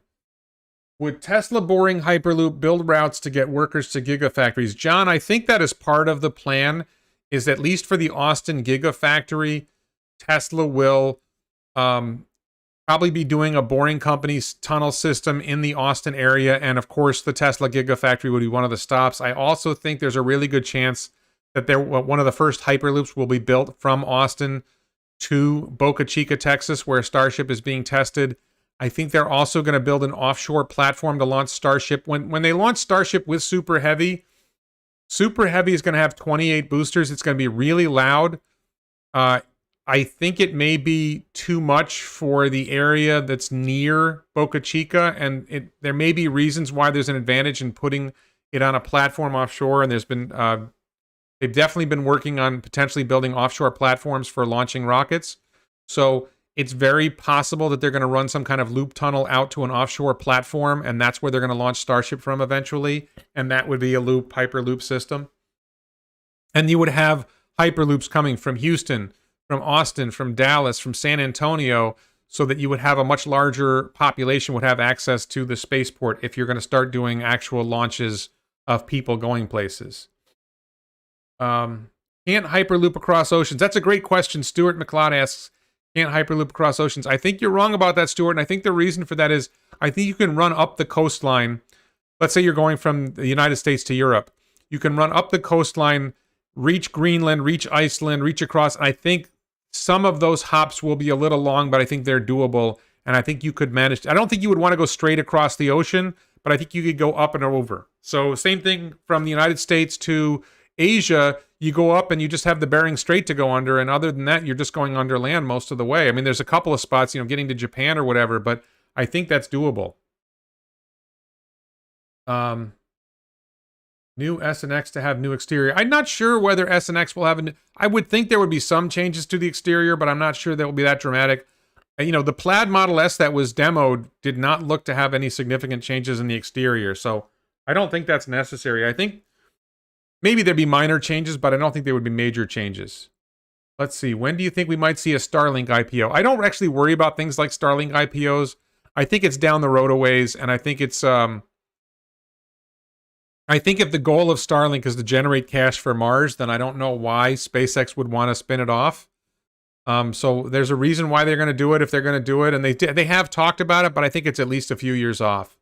Speaker 1: Would Tesla Boring Hyperloop build routes to get workers to Gigafactories? John, I think that is part of the plan, is at least for the Austin Gigafactory, Tesla will probably be doing a Boring Company's tunnel system in the Austin area. And of course, the Tesla Gigafactory would be one of the stops. I also think there's a really good chance that one of the first Hyperloops will be built from Austin to Boca Chica, Texas, where Starship is being tested. I think they're also going to build an offshore platform to launch Starship. When they launch Starship with Super Heavy is going to have 28 boosters. It's going to be really loud. I think it may be too much for the area that's near Boca Chica, and there may be reasons why there's an advantage in putting it on a platform offshore. And there's been they've definitely been working on potentially building offshore platforms for launching rockets. So it's very possible that they're going to run some kind of loop tunnel out to an offshore platform, and that's where they're going to launch Starship from eventually. And that would be a Hyperloop system. And you would have Hyperloops coming from Houston, from Austin, from Dallas, from San Antonio, so that you would have a much larger population would have access to the spaceport if you're going to start doing actual launches of people going places. Can't Hyperloop across oceans? That's a great question. Stuart McLeod asks, can't Hyperloop across oceans? I think you're wrong about that, Stuart, and I think the reason for that is I think you can run up the coastline. Let's say you're going from the United States to Europe. You can run up the coastline reach Greenland, reach Iceland, reach across. I think some of those hops will be a little long, but I think they're doable. And I think you could manage. I don't think you would want to go straight across the ocean, but I think you could go up and over. So same thing from the United States to Asia. You go up and you just have the Bering Strait to go under. And other than that, you're just going under land most of the way. I mean, there's a couple of spots, getting to Japan or whatever, but I think that's doable. New S and X to have new exterior. I'm not sure whether S and X will have I would think there would be some changes to the exterior, but I'm not sure that will be that dramatic. The Plaid Model S that was demoed did not look to have any significant changes in the exterior, so I don't think that's necessary. I think maybe there'd be minor changes, but I don't think there would be major changes. Let's see. When do you think we might see a Starlink IPO? I don't actually worry about things like Starlink IPOs. I think it's down the road a ways, and I think it's I think if the goal of Starlink is to generate cash for Mars, then I don't know why SpaceX would want to spin it off. So there's a reason why they're going to do it if they're going to do it, and they have talked about it, but I think it's at least a few years off.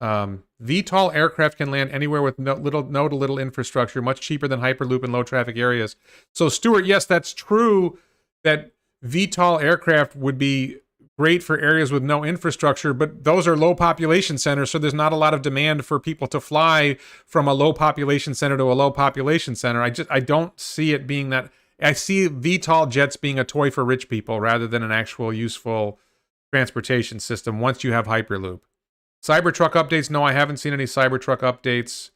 Speaker 1: VTOL aircraft can land anywhere with no to little infrastructure, much cheaper than Hyperloop in low traffic areas. So Stuart, yes, that's true that VTOL aircraft would be great for areas with no infrastructure, but those are low population centers, so there's not a lot of demand for people to fly from a low population center to a low population center. I don't see it being that. I see VTOL jets being a toy for rich people rather than an actual useful transportation system once you have Hyperloop. Cybertruck updates? No, I haven't seen any Cybertruck updates.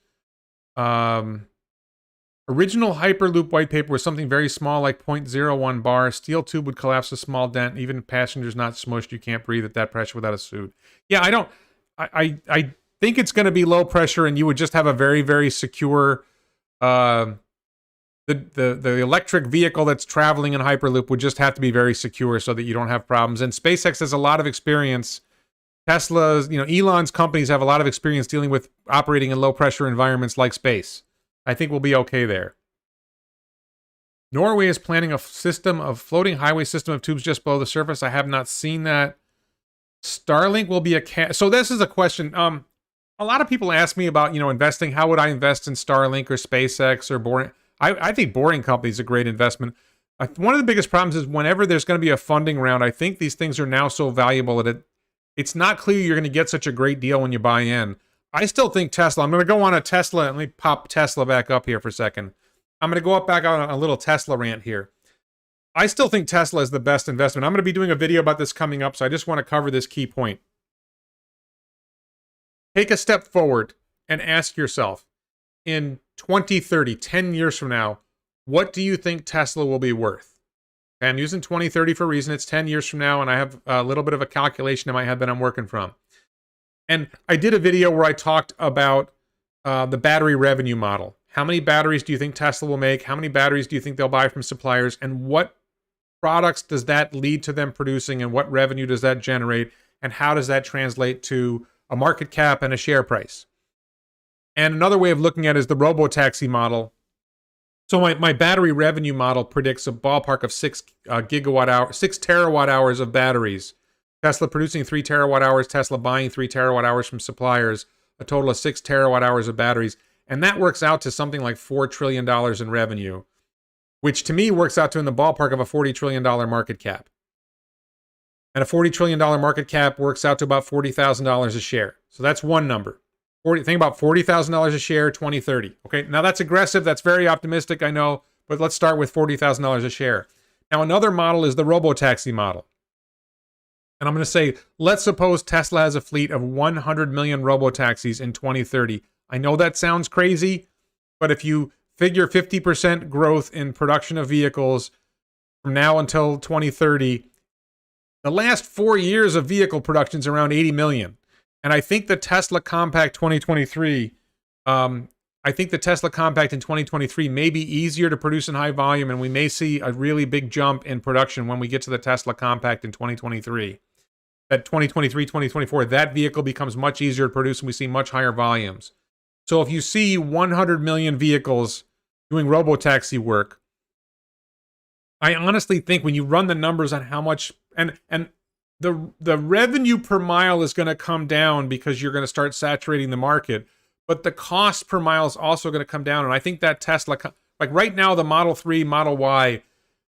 Speaker 1: Original Hyperloop white paper was something very small, like 0.01 bar. Steel tube would collapse a small dent. Even passengers not smushed. You can't breathe at that pressure without a suit. Yeah, I think it's going to be low pressure, and you would just have a very, very secure. The electric vehicle that's traveling in Hyperloop would just have to be very secure so that you don't have problems. And SpaceX has a lot of experience. Tesla's, Elon's companies have a lot of experience dealing with operating in low pressure environments like space. I think we'll be okay there. Norway is planning a floating highway system of tubes just below the surface. I have not seen that. Starlink will be so this is a question. A lot of people ask me about, investing. How would I invest in Starlink or SpaceX or Boring? I think Boring Company is a great investment. One of the biggest problems is whenever there's going to be a funding round, I think these things are now so valuable that it's not clear you're going to get such a great deal when you buy in. I still think Tesla. I'm going to go on a Tesla. Let me pop Tesla back up here for a second. I'm going to go back on a little Tesla rant here. I still think Tesla is the best investment. I'm going to be doing a video about this coming up, so I just want to cover this key point. Take a step forward and ask yourself, in 2030, 10 years from now, what do you think Tesla will be worth? Okay, I'm using 2030 for a reason. It's 10 years from now, and I have a little bit of a calculation in my head that I'm working from. And I did a video where I talked about the battery revenue model. How many batteries do you think Tesla will make? How many batteries do you think they'll buy from suppliers? And what products does that lead to them producing? And what revenue does that generate? And how does that translate to a market cap and a share price? And another way of looking at it is the robotaxi model. So my battery revenue model predicts a ballpark of 6 terawatt hours of batteries. Tesla producing 3 terawatt hours, Tesla buying 3 terawatt hours from suppliers, a total of 6 terawatt hours of batteries. And that works out to something like $4 trillion in revenue, which to me works out to in the ballpark of a $40 trillion market cap. And a $40 trillion market cap works out to about $40,000 a share. So that's one number. Think about $40,000 a share, 2030. Okay, now that's aggressive. That's very optimistic, I know, but let's start with $40,000 a share. Now another model is the robotaxi model. And I'm going to say, let's suppose Tesla has a fleet of 100 million robotaxis in 2030. I know that sounds crazy, but if you figure 50% growth in production of vehicles from now until 2030, the last 4 years of vehicle production is around 80 million. And I think the Tesla Compact 2023, I think the Tesla Compact in 2023 may be easier to produce in high volume, and we may see a really big jump in production when we get to the Tesla Compact in 2023. That 2023, 2024, that vehicle becomes much easier to produce, and we see much higher volumes. So if you see 100 million vehicles doing robotaxi work, I honestly think when you run the numbers on how much, and the revenue per mile is going to come down because you're going to start saturating the market, but the cost per mile is also going to come down. And I think that Tesla Like right now, the Model 3, Model Y,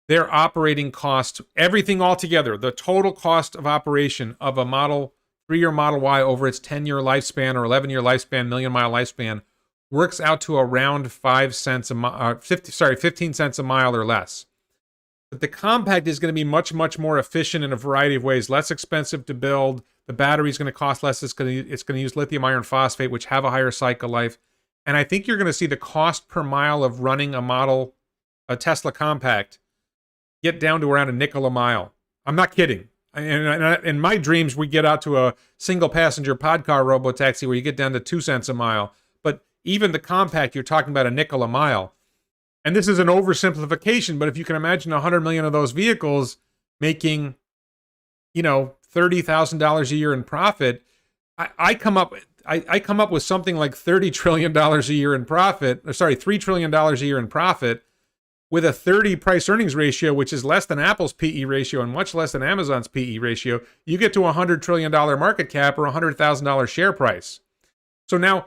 Speaker 1: their operating cost, everything all together, the total cost of operation of a Model 3 or Model Y over its 10-year lifespan or 11-year lifespan, million-mile lifespan, works out to around 5 cents a mile, 15 cents a mile or less. But the compact is going to be much, much more efficient in a variety of ways, less expensive to build. The battery is going to cost less. It's going to use lithium iron phosphate, which have a higher cycle life. And I think you're going to see the cost per mile of running a Tesla compact, get down to around a nickel a mile. I'm not kidding. In my dreams, we get out to a single passenger pod car robotaxi where you get down to 2 cents a mile. But even the compact, you're talking about a nickel a mile. And this is an oversimplification, but if you can imagine 100 million of those vehicles making, $30,000 a year in profit, I come up with something like $30 trillion a year in profit, $3 trillion a year in profit, with a 30 price earnings ratio, which is less than Apple's PE ratio and much less than Amazon's PE ratio. You get to a $100 trillion market cap or $100,000 share price. So now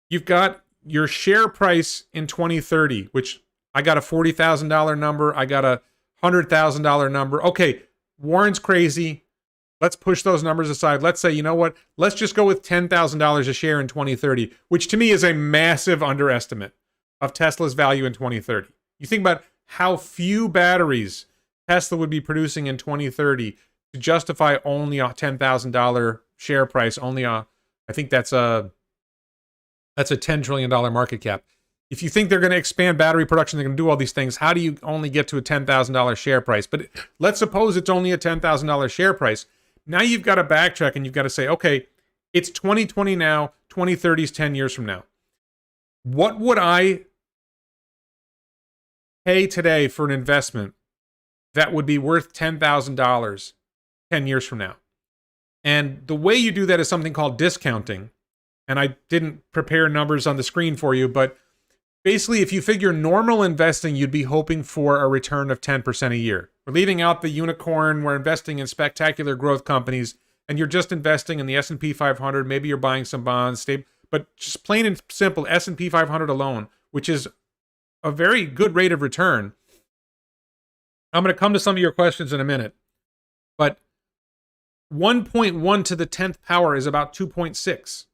Speaker 1: you've got your share price in 2030, which I got a $40,000 number. I got a $100,000 number. Okay, Warren's crazy. Let's push those numbers aside. Let's say, you know what? Let's just go with $10,000 a share in 2030, which to me is a massive underestimate of Tesla's value in 2030. You think about how few batteries Tesla would be producing in 2030 to justify only a $10,000 share price. I think that's a $10 trillion market cap. If you think they're going to expand battery production, they're going to do all these things, how do you only get to a $10,000 share price? But let's suppose it's only a $10,000 share price. Now you've got to backtrack and you've got to say, okay, it's 2020 now, 2030 is 10 years from now. What would I pay today for an investment that would be worth $10,000 10 years from now? And the way you do that is something called discounting. And I didn't prepare numbers on the screen for you, but basically, if you figure normal investing, you'd be hoping for a return of 10% a year. We're leaving out the unicorn. We're investing in spectacular growth companies, and you're just investing in the S&P 500. Maybe you're buying some bonds, but just plain and simple S&P 500 alone, which is a very good rate of return. I'm going to come to some of your questions in a minute, but 1.1 to the 10th power is about 2.6.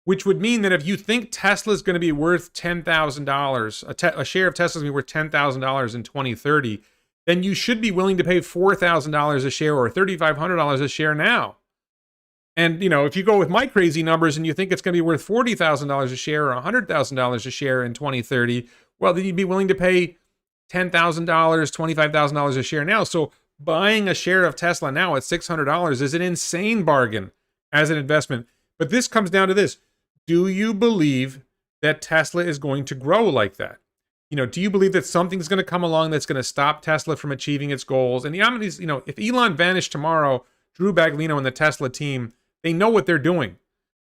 Speaker 1: Which would mean that if you think Tesla is going to be worth $10,000, a share of Tesla is going to be worth $10,000 in 2030, then you should be willing to pay $4,000 a share or $3,500 a share now. And, if you go with my crazy numbers and you think it's going to be worth $40,000 a share or $100,000 a share in 2030, well, then you'd be willing to pay $10,000, $25,000 a share now. So buying a share of Tesla now at $600 is an insane bargain as an investment. But this comes down to this. Do you believe that Tesla is going to grow like that? Do you believe that something's going to come along that's going to stop Tesla from achieving its goals? And if Elon vanished tomorrow, Drew Baglino and the Tesla team, they know what they're doing.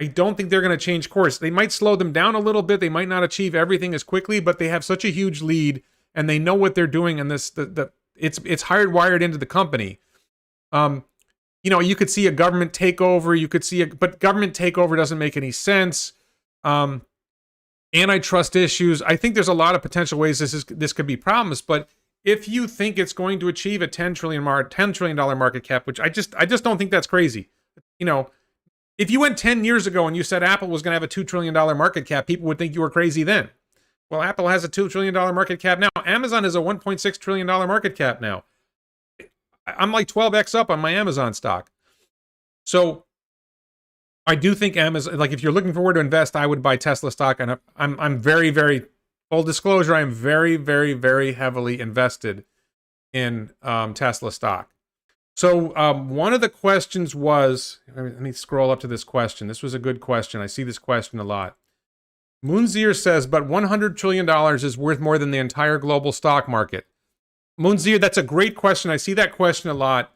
Speaker 1: I don't think they're going to change course. They might slow them down a little bit. They might not achieve everything as quickly, but they have such a huge lead and they know what they're doing. And it's hardwired into the company. You could see a government takeover. But government takeover doesn't make any sense. Antitrust issues. I think there's a lot of potential ways this could be problems. But if you think it's going to achieve a $10 trillion market cap, which I just don't think that's crazy. If you went 10 years ago and you said Apple was going to have a $2 trillion market cap, people would think you were crazy then. Well, Apple has a $2 trillion market cap now. Amazon is a $1.6 trillion market cap now. I'm like 12x up on my Amazon stock. So I do think Amazon, like if you're looking for where to invest, I would buy Tesla stock. And I'm very, very, full disclosure, I'm very, very, very heavily invested in Tesla stock. So one of the questions was, let me scroll up to this question. This was a good question. I see this question a lot. Moonzier says, but $100 trillion is worth more than the entire global stock market. Moonzier, that's a great question. I see that question a lot.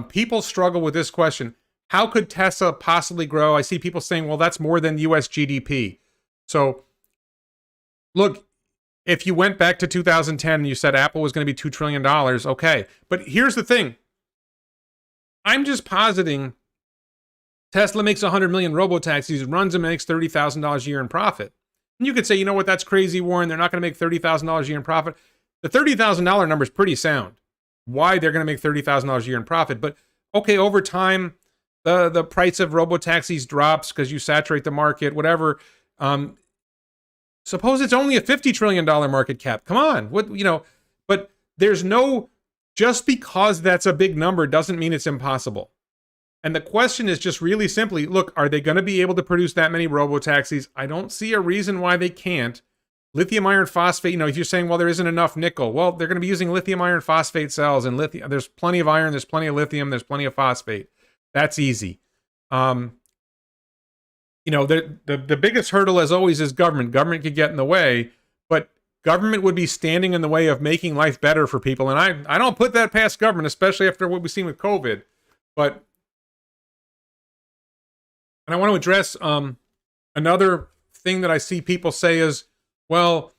Speaker 1: People struggle with this question. How could Tesla possibly grow? I see people saying, well, that's more than US GDP. So look, if you went back to 2010 and you said Apple was going to be $2 trillion, okay. But here's the thing. I'm just positing Tesla makes 100 million robotaxis, runs them, and makes $30,000 a year in profit. And you could say, you know what, that's crazy, Warren. They're not going to make $30,000 a year in profit. The $30,000 number is pretty sound. Why they're going to make $30,000 a year in profit. But okay, over time, the price of robotaxis drops because you saturate the market, whatever. Suppose it's only a $50 trillion market cap. Come on. But there's no, just because that's a big number doesn't mean it's impossible. And the question is just really simply, look, are they going to be able to produce that many robotaxis? I don't see a reason why they can't. Lithium iron phosphate, if you're saying, well, there isn't enough nickel, well, they're going to be using lithium iron phosphate cells, and lithium. There's plenty of iron, there's plenty of lithium, there's plenty of phosphate. That's easy. The biggest hurdle, as always, is government. Government could get in the way, but government would be standing in the way of making life better for people. And I don't put that past government, especially after what we've seen with COVID. And I want to address another thing that I see people say is, well,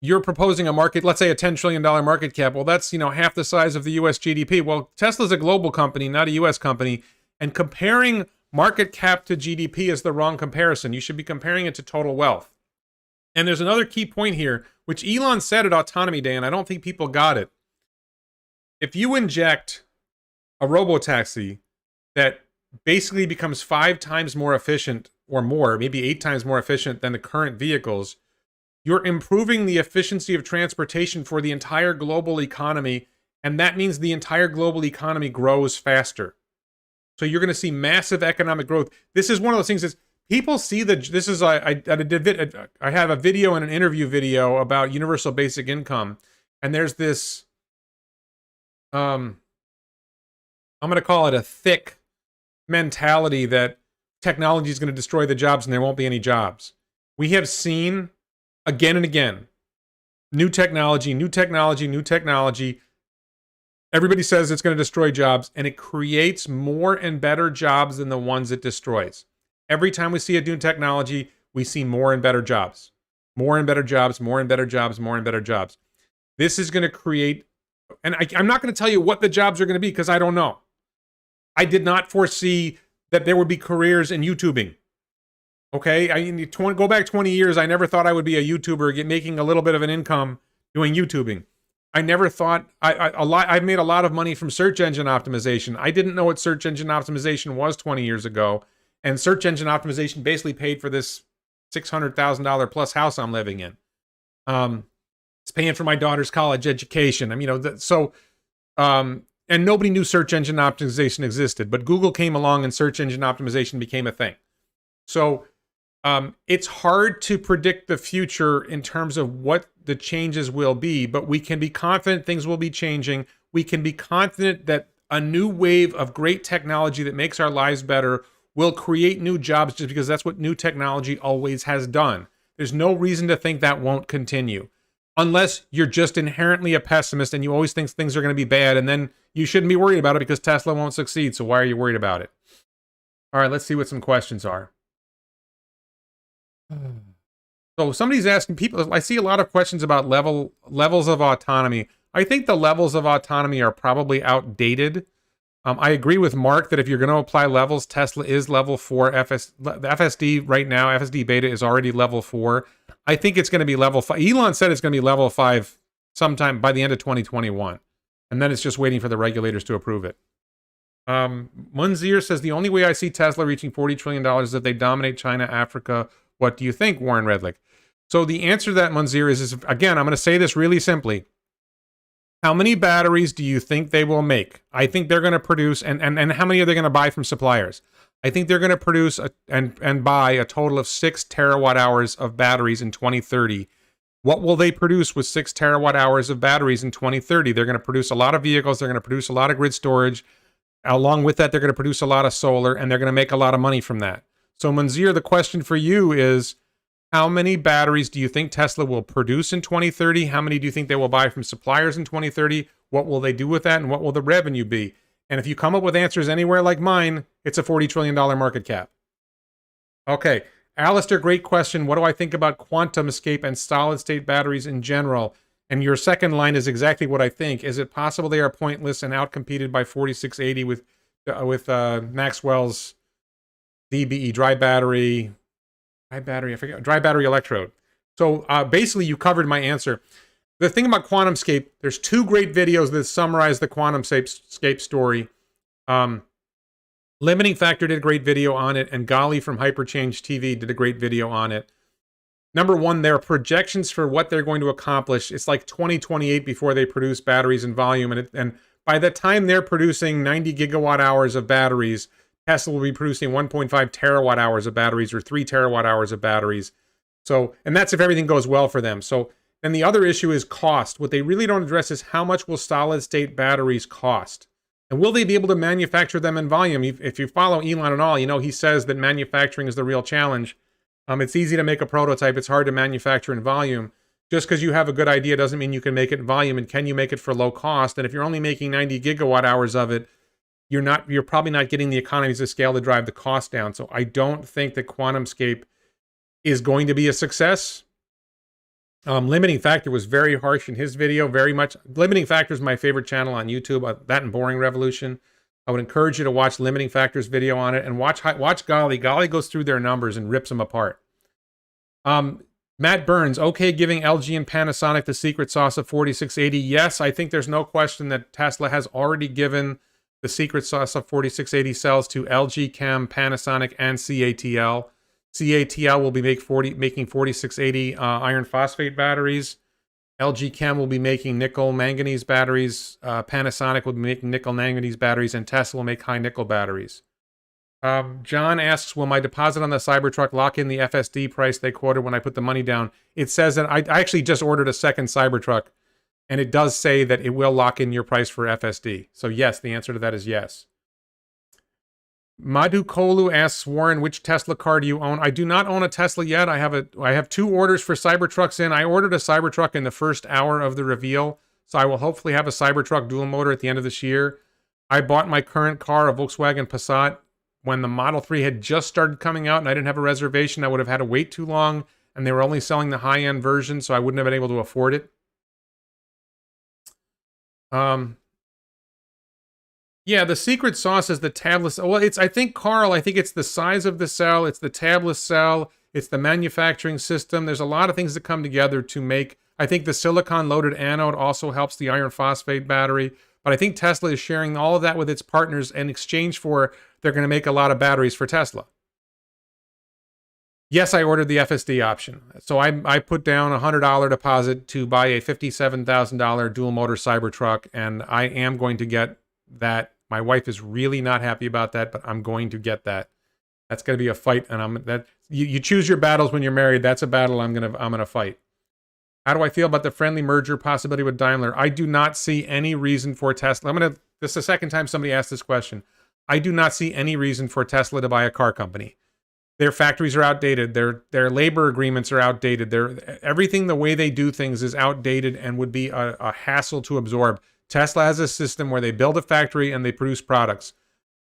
Speaker 1: you're proposing a market, let's say a $10 trillion market cap. Well, that's, half the size of the US GDP. Well, Tesla's a global company, not a US company. And comparing market cap to GDP is the wrong comparison. You should be comparing it to total wealth. And there's another key point here, which Elon said at Autonomy Day, and I don't think people got it. If you inject a robotaxi that basically becomes 5 times more efficient or more, maybe 8 times more efficient than the current vehicles, you're improving the efficiency of transportation for the entire global economy, and that means the entire global economy grows faster. So you're going to see massive economic growth. This is one of those things that people see I have a video and an interview video about universal basic income, and there's this, I'm going to call it a thick mentality that technology is going to destroy the jobs and there won't be any jobs. We have seen again and again, new technology. Everybody says it's going to destroy jobs, and it creates more and better jobs than the ones it destroys. Every time we see a new technology, we see more and better jobs. More and better jobs, more and better jobs, more and better jobs. This is going to create, and I'm not going to tell you what the jobs are going to be because I don't know. I did not foresee that there would be careers in YouTubing. Okay, go back 20 years, I never thought I would be a YouTuber, making a little bit of an income doing YouTubing. I never thought, I've made a lot of money from search engine optimization. I didn't know what search engine optimization was 20 years ago. And search engine optimization basically paid for this $600,000 plus house I'm living in. It's paying for my daughter's college education. And nobody knew search engine optimization existed, but Google came along and search engine optimization became a thing. So it's hard to predict the future in terms of what the changes will be, but we can be confident things will be changing. We can be confident that a new wave of great technology that makes our lives better will create new jobs just because that's what new technology always has done. There's no reason to think that won't continue. Unless you're just inherently a pessimist and you always think things are going to be bad, and then you shouldn't be worried about it because Tesla won't succeed. So why are you worried about it? All right, let's see what some questions are. So somebody's asking people, I see a lot of questions about levels of autonomy. I think the levels of autonomy are probably outdated. I agree with Mark that if you're going to apply levels, Tesla is level 4. The FSD right now, FSD beta is already level 4. I think it's going to be level 5. Elon said it's going to be level 5 sometime by the end of 2021. And then it's just waiting for the regulators to approve it. Munzir says, the only way I see Tesla reaching $40 trillion is if they dominate China, Africa. What do you think, Warren Redlick? So the answer to that, Munzir, is again, I'm going to say this really simply. How many batteries do you think they will make? I think they're going to produce, and how many are they going to buy from suppliers? I think they're going to produce and buy a total of 6 terawatt hours of batteries in 2030. What will they produce with 6 terawatt hours of batteries in 2030? They're going to produce a lot of vehicles. They're going to produce a lot of grid storage. Along with that, they're going to produce a lot of solar, and they're going to make a lot of money from that. So, Munzir, the question for you is, how many batteries do you think Tesla will produce in 2030? How many do you think they will buy from suppliers in 2030? What will they do with that, and what will the revenue be? And if you come up with answers anywhere like mine, it's a $40 trillion market cap. Okay, Alistair, great question. What do I think about quantum escape and solid-state batteries in general? And your second line is exactly what I think. Is it possible they are pointless and outcompeted by 4680 with Maxwell's DBE, dry battery electrode? So basically, you covered my answer. The thing about QuantumScape, there's 2 great videos that summarize the QuantumScape story. Limiting Factor did a great video on it, and Gali from Hyperchange TV did a great video on it. Number one, their projections for what they're going to accomplish, it's like 2028 before they produce batteries in volume. And by the time they're producing 90 gigawatt hours of batteries, Tesla will be producing 1.5 terawatt hours of batteries or 3 terawatt hours of batteries. So, and that's if everything goes well for them. So, and the other issue is cost. What they really don't address is how much will solid state batteries cost? And will they be able to manufacture them in volume? If you follow Elon at all, you know he says that manufacturing is the real challenge. It's easy to make a prototype. It's hard to manufacture in volume. Just because you have a good idea doesn't mean you can make it in volume. And can you make it for low cost? And if you're only making 90 gigawatt hours of it, you're probably not getting the economies of scale to drive the cost down. So I don't think that QuantumScape is going to be a success. Limiting Factor was very harsh in his video, very much. Limiting Factor is my favorite channel on YouTube, that and Boring Revolution. I would encourage you to watch Limiting Factor's video on it and watch Gali. Gali goes through their numbers and rips them apart. Matt Burns, okay, giving LG and Panasonic the secret sauce of 4680. Yes, I think there's no question that Tesla has already given the secret sauce of 4680 cells to LG Chem, Panasonic, and CATL. CATL will be making 4680 iron phosphate batteries. LG Chem will be making nickel manganese batteries. Panasonic will be making nickel manganese batteries, and Tesla will make high nickel batteries. John asks, will my deposit on the Cybertruck lock in the FSD price they quoted when I put the money down? It says that I actually just ordered a second Cybertruck, and it does say that it will lock in your price for FSD. So yes, the answer to that is yes. Madhu Kolu asks, Warren, which Tesla car do you own? I do not own a Tesla yet. I have 2 orders for Cybertrucks in. I ordered a Cybertruck in the first hour of the reveal, so I will hopefully have a Cybertruck dual motor at the end of this year. I bought my current car, a Volkswagen Passat, when the Model 3 had just started coming out and I didn't have a reservation. I would have had to wait too long, and they were only selling the high-end version, so I wouldn't have been able to afford it. Yeah, the secret sauce is the tabless. Well, I think, Carl, it's the size of the cell, it's the tabless cell, it's the manufacturing system. There's a lot of things that come together to make. I think the silicon-loaded anode also helps the iron phosphate battery. But I think Tesla is sharing all of that with its partners in exchange for they're going to make a lot of batteries for Tesla. Yes, I ordered the FSD option. So I put down a $100 deposit to buy a $57,000 dual motor Cybertruck, and I am going to get that. My wife is really not happy about that, but I'm going to get that. That's going to be a fight, and you choose your battles when you're married. That's a battle I'm gonna fight. How do I feel about the friendly merger possibility with Daimler? I do not see any reason for Tesla. This is the second time somebody asked this question. I do not see any reason for Tesla to buy a car company. Their factories are outdated. Their labor agreements are outdated. Everything, the way they do things is outdated and would be a hassle to absorb. Tesla has a system where they build a factory and they produce products.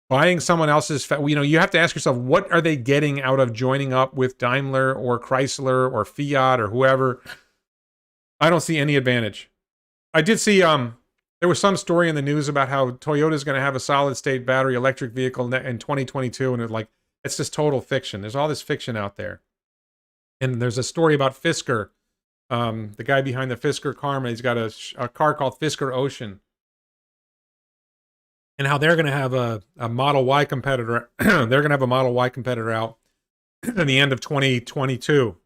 Speaker 1: Buying someone else's, you have to ask yourself, what are they getting out of joining up with Daimler or Chrysler or Fiat or whoever? I don't see any advantage. I did see there was some story in the news about how Toyota is going to have a solid state battery electric vehicle in 2022, and it's just total fiction. There's all this fiction out there. And there's a story about Fisker, the guy behind the Fisker Karma. He's got a car called Fisker Ocean, and how they're going to have a Model Y competitor. They're going to have a Model Y competitor out in the end of 2022.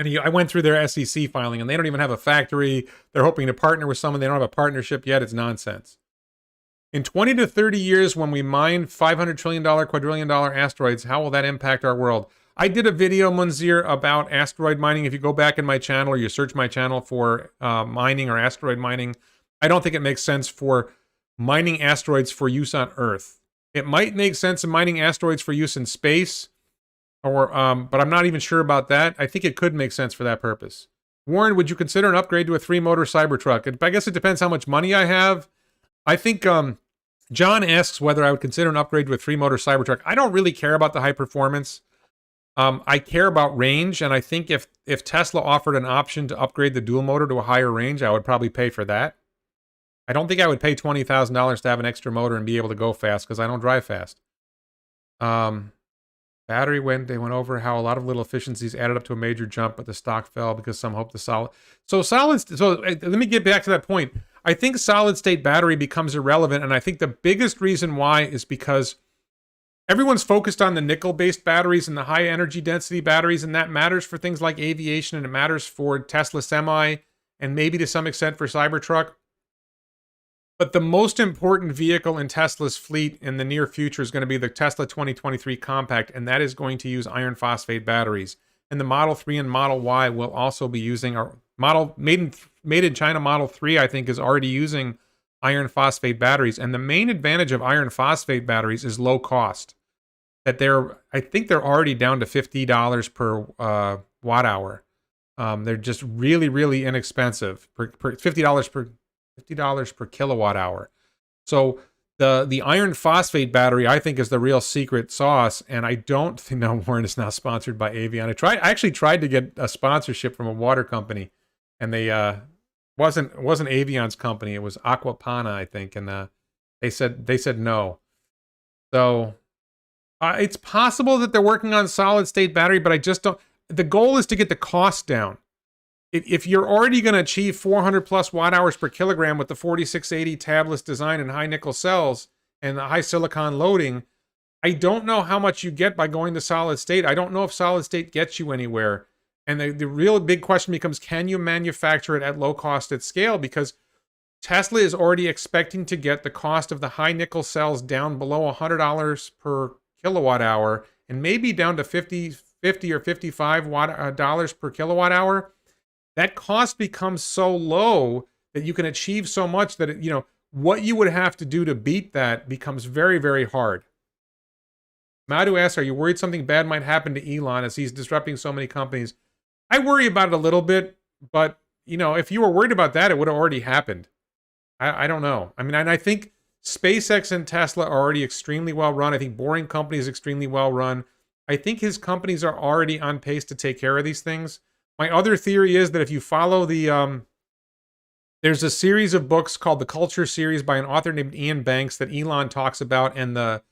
Speaker 1: And I went through their SEC filing, and they don't even have a factory. They're hoping to partner with someone. They don't have a partnership yet. It's nonsense. In 20 to 30 years, when we mine $500 trillion, quadrillion dollar asteroids, how will that impact our world? I did a video, Munzir, about asteroid mining. If you go back in my channel or you search my channel for mining or asteroid mining, I don't think it makes sense for mining asteroids for use on Earth. It might make sense in mining asteroids for use in space, but I'm not even sure about that. I think it could make sense for that purpose. Warren, would you consider an upgrade to a 3-motor Cybertruck? I guess it depends how much money I have. I think John asks whether I would consider an upgrade to a 3-motor Cybertruck. I don't really care about the high performance. I care about range, and I think if Tesla offered an option to upgrade the dual motor to a higher range, I would probably pay for that. I don't think I would pay $20,000 to have an extra motor and be able to go fast, because I don't drive fast. Battery they went over how a lot of little efficiencies added up to a major jump, but the stock fell because some hoped the solid. So let me get back to that point. I think solid state battery becomes irrelevant, and I think the biggest reason why is because everyone's focused on the nickel-based batteries and the high energy density batteries, and that matters for things like aviation, and it matters for Tesla Semi, and maybe to some extent for Cybertruck. But the most important vehicle in Tesla's fleet in the near future is going to be the Tesla 2023 Compact, and that is going to use iron phosphate batteries. And the Model 3 and Model Y will also be using our made in China Model 3, I think, is already using iron phosphate batteries. And the main advantage of iron phosphate batteries is low cost. That I think they're already down to $50 per watt hour. They're just really, really inexpensive. $50 per kilowatt hour. So the iron phosphate battery, I think, is the real secret sauce. And I don't think Warren is now sponsored by Avion. I actually tried to get a sponsorship from a water company, and they wasn't Avion's company. It was Aquapana, I think, and they said no. So it's possible that they're working on solid state battery, but I just don't. The goal is to get the cost down. If you're already going to achieve 400 plus watt hours per kilogram with the 4680 tabless design and high nickel cells and the high silicon loading, I don't know how much you get by going to solid state. I don't know if solid state gets you anywhere. And the real big question becomes, can you manufacture it at low cost at scale? Because Tesla is already expecting to get the cost of the high nickel cells down below $100 per kilowatt hour, and maybe down to 50 or 55 dollars per kilowatt hour. That cost becomes so low that you can achieve so much that what you would have to do to beat that becomes very, very hard. Madhu asks, are you worried something bad might happen to Elon as he's disrupting so many companies? I worry about it a little bit, but if you were worried about that, it would have already happened. I don't know. I mean, and I think SpaceX and Tesla are already extremely well run. I think Boring Company is extremely well run. I think his companies are already on pace to take care of these things. My other theory is that if you follow there's a series of books called the Culture series by an author named Ian Banks that Elon talks about, and the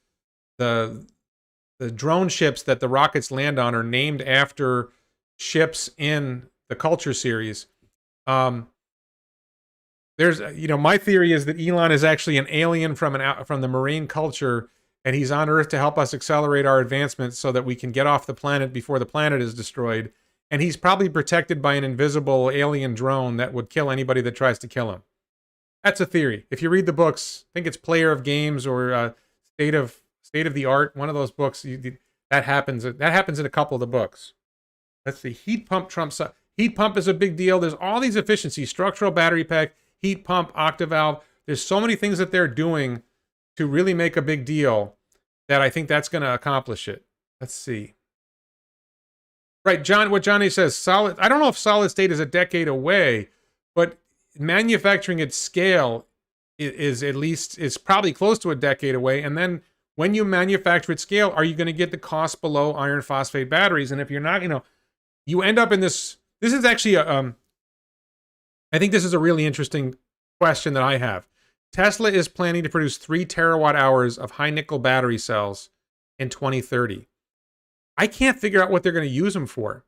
Speaker 1: drone ships that the rockets land on are named after ships in the Culture series. There's my theory is that Elon is actually an alien from the marine culture, and he's on Earth to help us accelerate our advancements so that we can get off the planet before the planet is destroyed. And he's probably protected by an invisible alien drone that would kill anybody that tries to kill him. That's a theory. If you read the books, I think it's Player of Games or State of the Art, one of those books, that happens in a couple of the books. Let's see. Heat pump trumps. Heat pump is a big deal. There's all these efficiencies: structural battery pack, heat pump, octavalve. There's so many things that they're doing to really make a big deal that I think that's going to accomplish it. Let's see. Right, John, what Johnny says, I don't know if solid state is a decade away, but manufacturing at scale is probably close to a decade away. And then when you manufacture at scale, are you going to get the cost below iron phosphate batteries? And if you're not, you end up in this is actually I think this is a really interesting question that I have. Tesla is planning to produce 3 terawatt hours of high nickel battery cells in 2030. I can't figure out what they're going to use them for,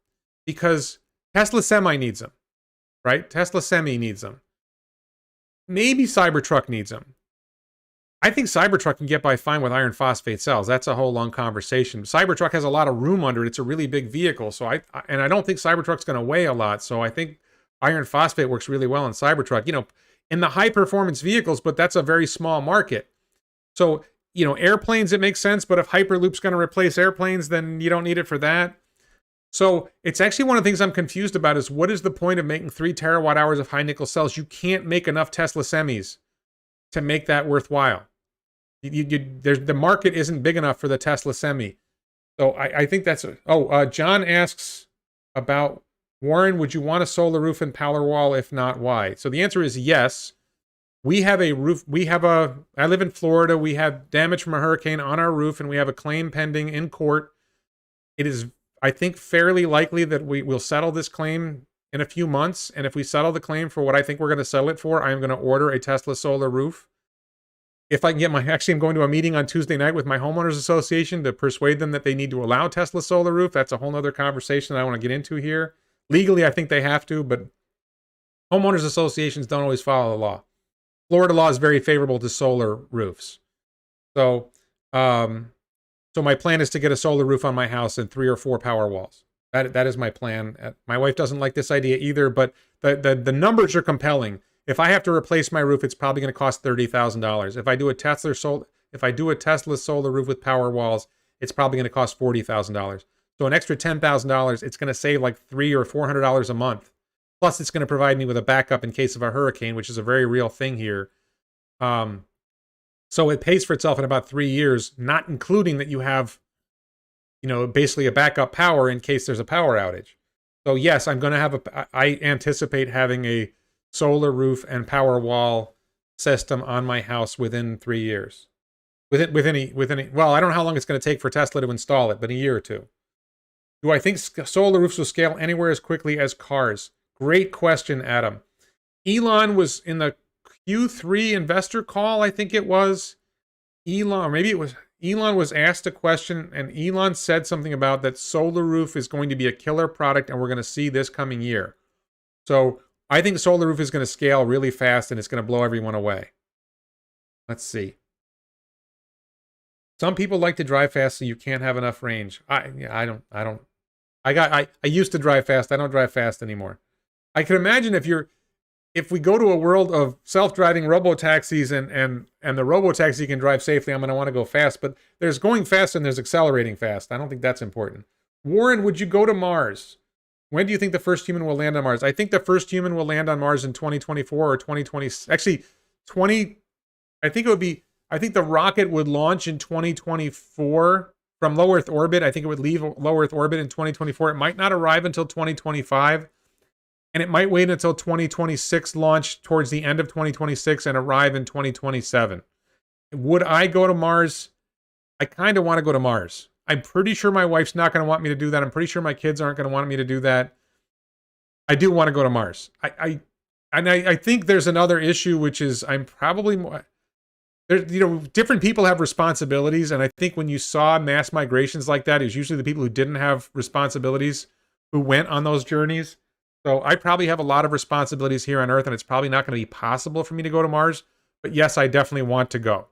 Speaker 1: because Tesla Semi needs them, right? Tesla Semi needs them. Maybe Cybertruck needs them. I think Cybertruck can get by fine with iron phosphate cells. That's a whole long conversation. Cybertruck has a lot of room under it. It's a really big vehicle. So I don't think Cybertruck's going to weigh a lot. So I think iron phosphate works really well in Cybertruck, in the high performance vehicles, but that's a very small market. So airplanes, it makes sense, but if Hyperloop's going to replace airplanes, then you don't need it for that. So it's actually one of the things I'm confused about is what is the point of making 3 terawatt hours of high nickel cells? You can't make enough Tesla semis to make that worthwhile. The market isn't big enough for the Tesla semi. So I think that's... John asks about, Warren, would you want a solar roof and Powerwall? If not, why? So the answer is yes. We have a roof. I live in Florida. We have damage from a hurricane on our roof, and we have a claim pending in court. It is, I think, fairly likely that we will settle this claim in a few months. And if we settle the claim for what I think we're going to settle it for, I am going to order a Tesla solar roof. if I can get actually I'm going to a meeting on Tuesday night with my homeowners association to persuade them that they need to allow Tesla solar roof. That's a whole nother conversation that I want to get into here. Legally, I think they have to, but homeowners associations don't always follow the law. Florida law is very favorable to solar roofs. So, so my plan is to get a solar roof on my house and 3 or 4 power walls. That is my plan. My wife doesn't like this idea either, but the numbers are compelling. If I have to replace my roof, it's probably going to cost $30,000. If I do a Tesla solar roof with power walls, it's probably going to cost $40,000. So an extra $10,000, it's going to save like $300 or $400 a month. Plus, it's going to provide me with a backup in case of a hurricane, which is a very real thing here. So it pays for itself in about 3 years, not including that you have, basically a backup power in case there's a power outage. So yes, I'm going to I anticipate having a solar roof and power wall system on my house within 3 years. Well, I don't know how long it's going to take for Tesla to install it, but a year or two. Do I think solar roofs will scale anywhere as quickly as cars? Great question, Adam. Elon was in the Q3 investor call, I think it was. Elon was asked a question, and Elon said something about that solar roof is going to be a killer product, and we're going to see this coming year. So I think solar roof is going to scale really fast, and it's going to blow everyone away. Let's see. Some people like to drive fast, so you can't have enough range. I used to drive fast. I don't drive fast anymore. I can imagine if we go to a world of self-driving robo-taxis and the robo-taxi can drive safely, I'm going to want to go fast. But there's going fast and there's accelerating fast. I don't think that's important. Warren, would you go to Mars? When do you think the first human will land on Mars? I think the first human will land on Mars in 2024 or 2020. Actually, I think the rocket would launch in 2024 from low Earth orbit. I think it would leave low Earth orbit in 2024. It might not arrive until 2025. And it might wait until 2026 launch towards the end of 2026 and arrive in 2027. Would I go to Mars? I kind of want to go to Mars. I'm pretty sure my wife's not going to want me to do that. I'm pretty sure my kids aren't going to want me to do that. I do want to go to Mars. I think there's another issue, which is I'm probably more... different people have responsibilities, and I think when you saw mass migrations like that, it was usually the people who didn't have responsibilities who went on those journeys. So I probably have a lot of responsibilities here on Earth, and it's probably not going to be possible for me to go to Mars. But yes, I definitely want to go.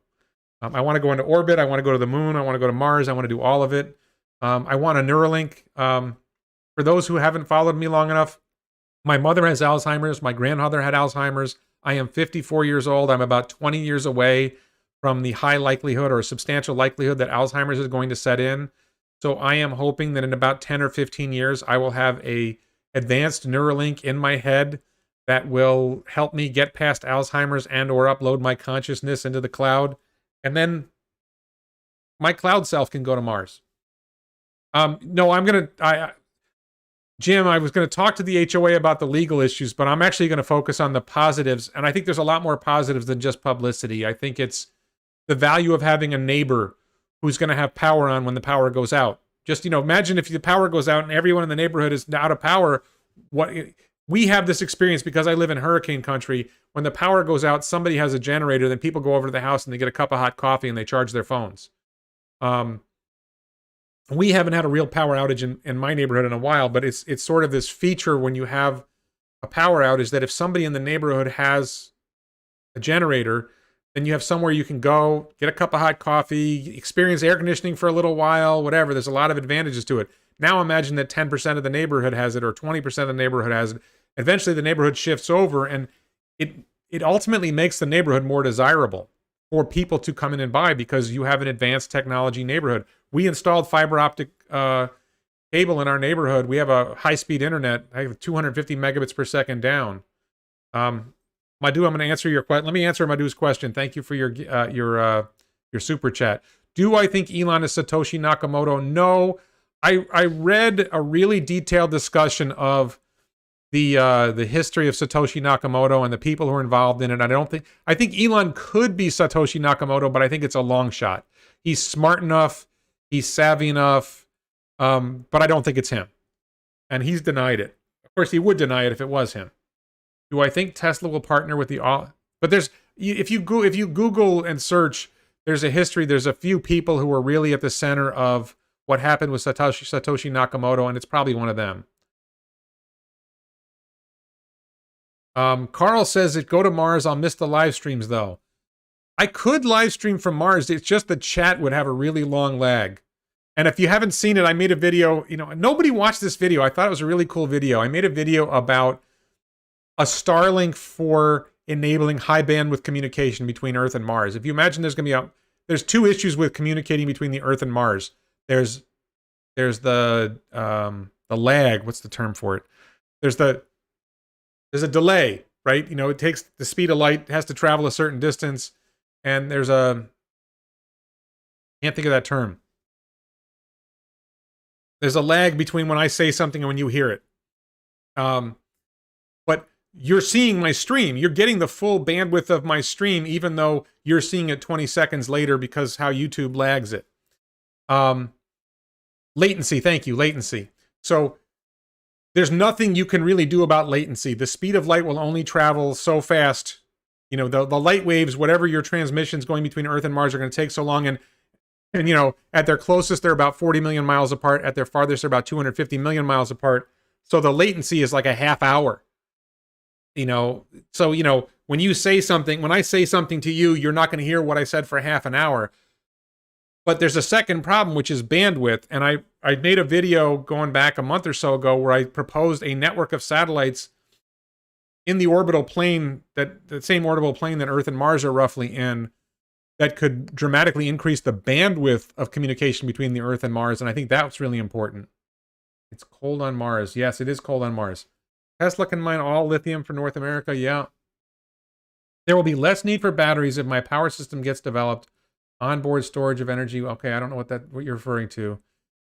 Speaker 1: I want to go into orbit. I want to go to the moon. I want to go to Mars. I want to do all of it. I want a Neuralink. For those who haven't followed me long enough, my mother has Alzheimer's. My grandmother had Alzheimer's. I am 54 years old. I'm about 20 years away from the high likelihood or substantial likelihood that Alzheimer's is going to set in. So I am hoping that in about 10 or 15 years, I will have a advanced Neuralink in my head that will help me get past Alzheimer's and or upload my consciousness into the cloud. And then my cloud self can go to Mars. No, Jim, I was going to talk to the HOA about the legal issues, but I'm actually going to focus on the positives. And I think there's a lot more positives than just publicity. I think it's the value of having a neighbor who's going to have power on when the power goes out. Just, imagine if the power goes out and everyone in the neighborhood is out of power. We have this experience because I live in hurricane country. When the power goes out, somebody has a generator, then people go over to the house and they get a cup of hot coffee and they charge their phones. We haven't had a real power outage in my neighborhood in a while, but it's sort of this feature when you have a power outage that if somebody in the neighborhood has a generator, then you have somewhere you can go, get a cup of hot coffee, experience air conditioning for a little while, whatever. There's a lot of advantages to it. Now imagine that 10% of the neighborhood has it or 20% of the neighborhood has it. Eventually the neighborhood shifts over, and it ultimately makes the neighborhood more desirable for people to come in and buy because you have an advanced technology neighborhood. We installed fiber optic cable in our neighborhood. We have a high-speed internet. I have 250 megabits per second down. Madhu, I'm going to answer your question. Let me answer Madhu's question. Thank you for your super chat. Do I think Elon is Satoshi Nakamoto? No. I read a really detailed discussion of the history of Satoshi Nakamoto and the people who are involved in it. I think Elon could be Satoshi Nakamoto, but I think it's a long shot. He's smart enough, he's savvy enough, but I don't think it's him. And he's denied it. Of course, he would deny it if it was him. Do I think Tesla will partner with but if you Google and search, there's a history. There's a few people who were really at the center of what happened with Satoshi Nakamoto, and it's probably one of them. Carl says that go to Mars. I'll miss the live streams though. I could live stream from Mars. It's just the chat would have a really long lag. And if you haven't seen it, I made a video. You know, nobody watched this video. I thought it was a really cool video. I made a video about a Starlink for enabling high bandwidth communication between Earth and Mars. If you imagine there's going to be there's two issues with communicating between the Earth and Mars. There's the lag. What's the term for it? There's a delay, right? You know, it takes the speed of light, has to travel a certain distance, and there's can't think of that term. There's a lag between when I say something and when you hear it. But you're seeing my stream. You're getting the full bandwidth of my stream, even though you're seeing it 20 seconds later because how YouTube lags it. Latency, thank you, latency. So there's nothing you can really do about latency. The speed of light will only travel so fast. You know, the light waves, whatever your transmissions going between Earth and Mars are going to take so long. And you know, at their closest, they're about 40 million miles apart. At their farthest, they're about 250 million miles apart. So the latency is like a half hour. You know, so, you know, when I say something to you, you're not going to hear what I said for half an hour. But there's a second problem, which is bandwidth. And I made a video going back a month or so ago where I proposed a network of satellites in the orbital plane, the same orbital plane that Earth and Mars are roughly in, that could dramatically increase the bandwidth of communication between the Earth and Mars. And I think that's really important. It's cold on Mars. Yes, it is cold on Mars. Tesla can mine all lithium for North America. Yeah. There will be less need for batteries if my power system gets developed. Onboard storage of energy. Okay, I don't know what you're referring to.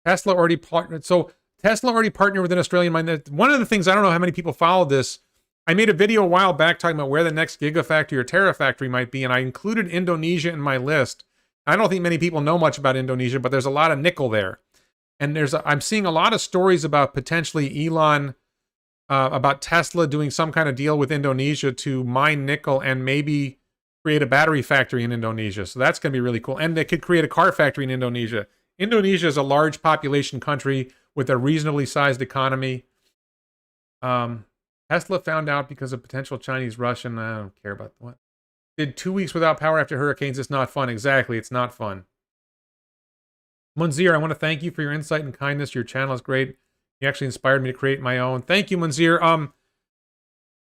Speaker 1: Tesla already partnered. So Tesla already partnered with an Australian mine. One of the things, I don't know how many people follow this. I made a video a while back talking about where the next gigafactory or terafactory might be, and I included Indonesia in my list. I don't think many people know much about Indonesia, but there's a lot of nickel there. And I'm seeing a lot of stories about potentially Elon, about Tesla doing some kind of deal with Indonesia to mine nickel and maybe create a battery factory in Indonesia. So that's going to be really cool. And they could create a car factory in Indonesia. Indonesia is a large population country with a reasonably sized economy. Tesla found out because of potential Chinese-Russian. I don't care about what. Did 2 weeks without power after hurricanes. It's not fun. Exactly. It's not fun. Munzir, I want to thank you for your insight and kindness. Your channel is great. You actually inspired me to create my own. Thank you, Munzir.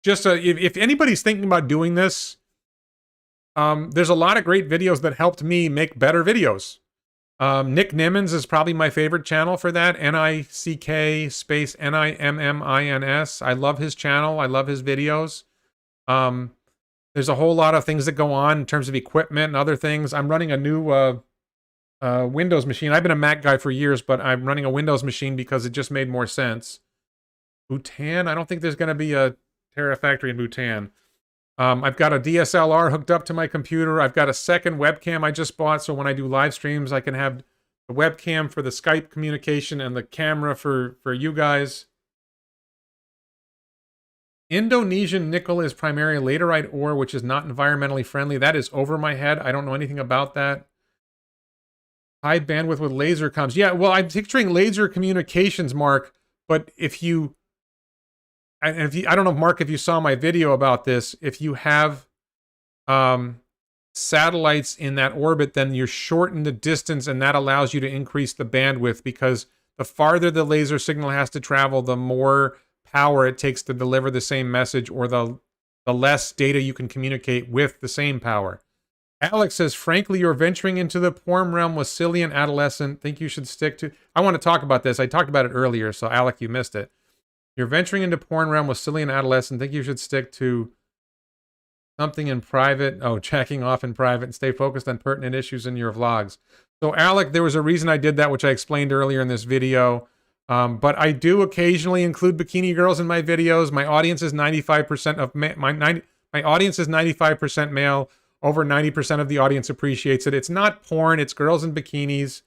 Speaker 1: If anybody's thinking about doing this, there's a lot of great videos that helped me make better videos. Nick Nimmons is probably my favorite channel for that. Nick space Nimmins. I love his channel. I love his videos. There's a whole lot of things that go on in terms of equipment and other things. I'm running a new Windows machine. I've been a Mac guy for years, but I'm running a Windows machine because it just made more sense. Bhutan? I don't think there's going to be a terafactory in Bhutan. I've got a DSLR hooked up to my computer. I've got a second webcam I just bought, so when I do live streams, I can have the webcam for the Skype communication and the camera for you guys. Indonesian nickel is primarily laterite ore, which is not environmentally friendly. That is over my head. I don't know anything about that. High bandwidth with laser comms. Yeah, well, I'm picturing laser communications, Mark, but I don't know, Mark, if you saw my video about this, if you have satellites in that orbit, then you shorten the distance, and that allows you to increase the bandwidth, because the farther the laser signal has to travel, the more power it takes to deliver the same message, or the less data you can communicate with the same power. Alex says, frankly, you're venturing into the porn realm with silly and adolescent. Think you should stick to... I want to talk about this. I talked about it earlier, so Alec, you missed it. You're venturing into porn realm with silly and adolescent. Think you should stick to something in private. Oh, jacking off in private, and stay focused on pertinent issues in your vlogs. So, Alec, there was a reason I did that, which I explained earlier in this video. But I do occasionally include bikini girls in my videos. My audience is 95% of my audience is 95% male. Over 90% of the audience appreciates it. It's not porn. It's girls in bikinis.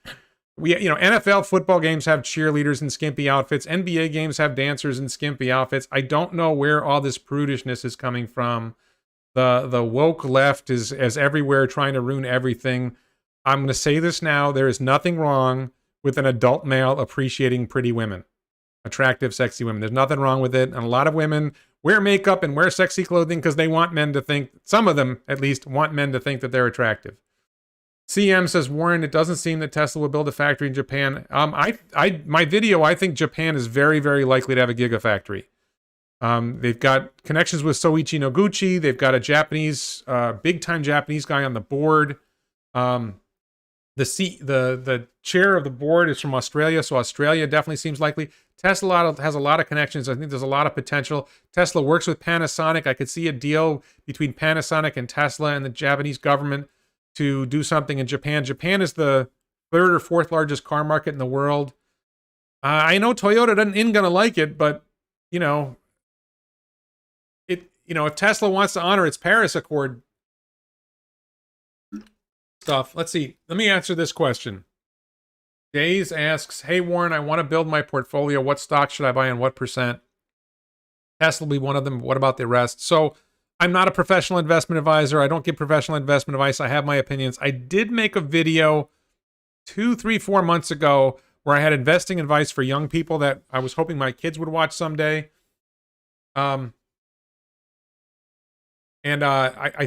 Speaker 1: NFL football games have cheerleaders in skimpy outfits. NBA games have dancers in skimpy outfits. I don't know where all this prudishness is coming from. The woke left is everywhere trying to ruin everything. I'm going to say this now. There is nothing wrong with an adult male appreciating pretty women, attractive, sexy women. There's nothing wrong with it. And a lot of women wear makeup and wear sexy clothing because they want men to think, some of them at least, want men to think that they're attractive. CM says, Warren, it doesn't seem that Tesla will build a factory in Japan. My video, I think Japan is very, very likely to have a gigafactory. They've got connections with Soichi Noguchi. They've got a Japanese, big-time Japanese guy on the board. The chair of the board is from Australia, so Australia definitely seems likely. Tesla has a lot of connections. I think there's a lot of potential. Tesla works with Panasonic. I could see a deal between Panasonic and Tesla and the Japanese government to do something in Japan. Japan is the third or fourth largest car market in the world. I know Toyota isn't going to like it, but if Tesla wants to honor its Paris Accord stuff, let's see. Let me answer this question. Days asks, hey Warren, I want to build my portfolio. What stock should I buy and what percent? Tesla will be one of them. What about the rest? So I'm not a professional investment advisor. I don't give professional investment advice. I have my opinions. I did make a video 2, 3, 4 months ago where I had investing advice for young people that I was hoping my kids would watch someday. I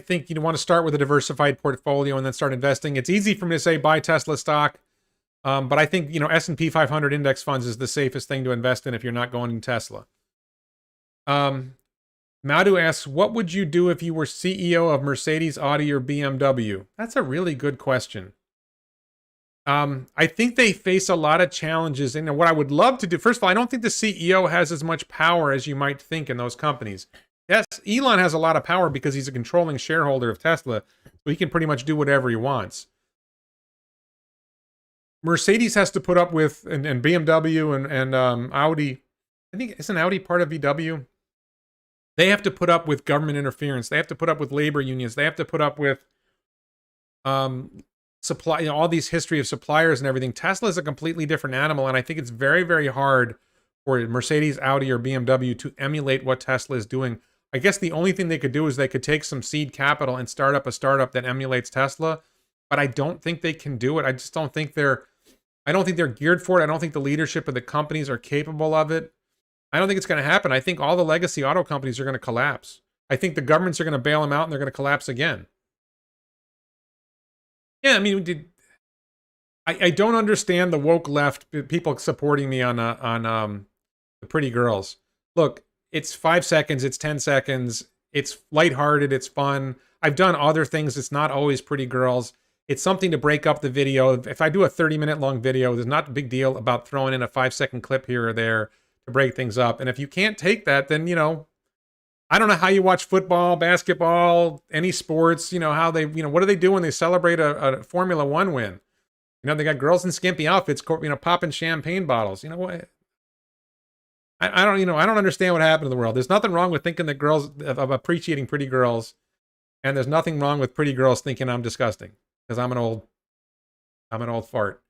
Speaker 1: think you want to start with a diversified portfolio and then start investing. It's easy for me to say buy Tesla stock, but I think S&P 500 index funds is the safest thing to invest in if you're not going in Tesla. Madhu asks, what would you do if you were CEO of Mercedes, Audi, or BMW? That's a really good question. I think they face a lot of challenges. And what I would love to do, first of all, I don't think the CEO has as much power as you might think in those companies. Yes, Elon has a lot of power because he's a controlling shareholder of Tesla, so he can pretty much do whatever he wants. Mercedes has to put up with, and BMW and Audi, I think, isn't Audi part of VW? They have to put up with government interference. They have to put up with labor unions. They have to put up with supply, all these history of suppliers and everything. Tesla is a completely different animal, and I think it's very, very hard for Mercedes, Audi, or BMW to emulate what Tesla is doing. I guess the only thing they could do is they could take some seed capital and start up a startup that emulates Tesla, but I don't think they can do it. I just don't think they're geared for it. I don't think the leadership of the companies are capable of it. I don't think it's going to happen. I think all the legacy auto companies are going to collapse. I think the governments are going to bail them out and they're going to collapse again. Yeah, I mean, I don't understand the woke left people supporting me on the pretty girls. Look, it's 5 seconds, it's 10 seconds, it's lighthearted, it's fun. I've done other things. It's not always pretty girls. It's something to break up the video. If I do a 30-minute long video, there's not a big deal about throwing in a 5-second clip here or there to break things up. And if you can't take that, then, I don't know how you watch football, basketball, any sports, how they, what do they do when they celebrate a Formula One win? They got girls in skimpy outfits, popping champagne bottles. What? I don't understand what happened in the world. There's nothing wrong with thinking that girls, of appreciating pretty girls. And there's nothing wrong with pretty girls thinking I'm disgusting because I'm an old fart.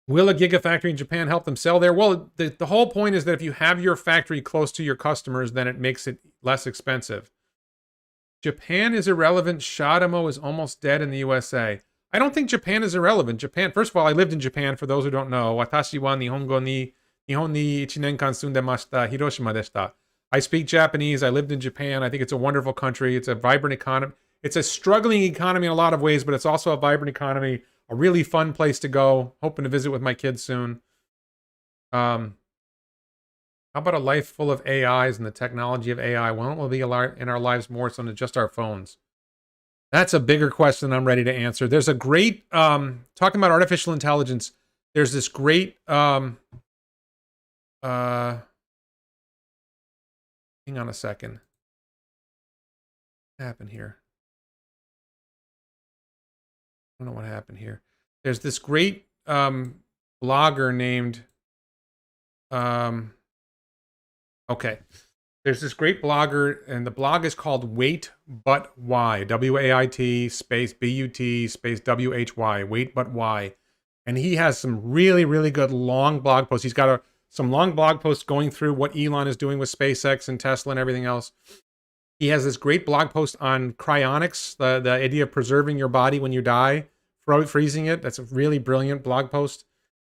Speaker 1: Will a gigafactory in Japan help them sell there? Well, the whole point is that if you have your factory close to your customers, then it makes it less expensive. Japan is irrelevant. Shadamo is almost dead in the USA. I don't think Japan is irrelevant. Japan, first of all, I lived in Japan, for those who don't know. Watashi wa Nihon ni 1年間住んでました。Hiroshimaでした. I speak Japanese. I lived in Japan. I think it's a wonderful country. It's a vibrant economy. It's a struggling economy in a lot of ways, but it's also a vibrant economy. A really fun place to go. Hoping to visit with my kids soon. How about a life full of AIs and the technology of AI? Won't we be in our lives more so than just our phones? That's a bigger question than I'm ready to answer. There's a great, talking about artificial intelligence, there's this great, hang on a second. What happened here? I don't know what happened here. There's this great blogger named, okay. There's this great blogger, and the blog is called Wait But Why. W-A-I-T space B-U-T space W-H-Y. Wait But Why. And he has some really, really good long blog posts. He's got some long blog posts going through what Elon is doing with SpaceX and Tesla and everything else. He has this great blog post on cryonics, the idea of preserving your body when you die, freezing it. That's a really brilliant blog post.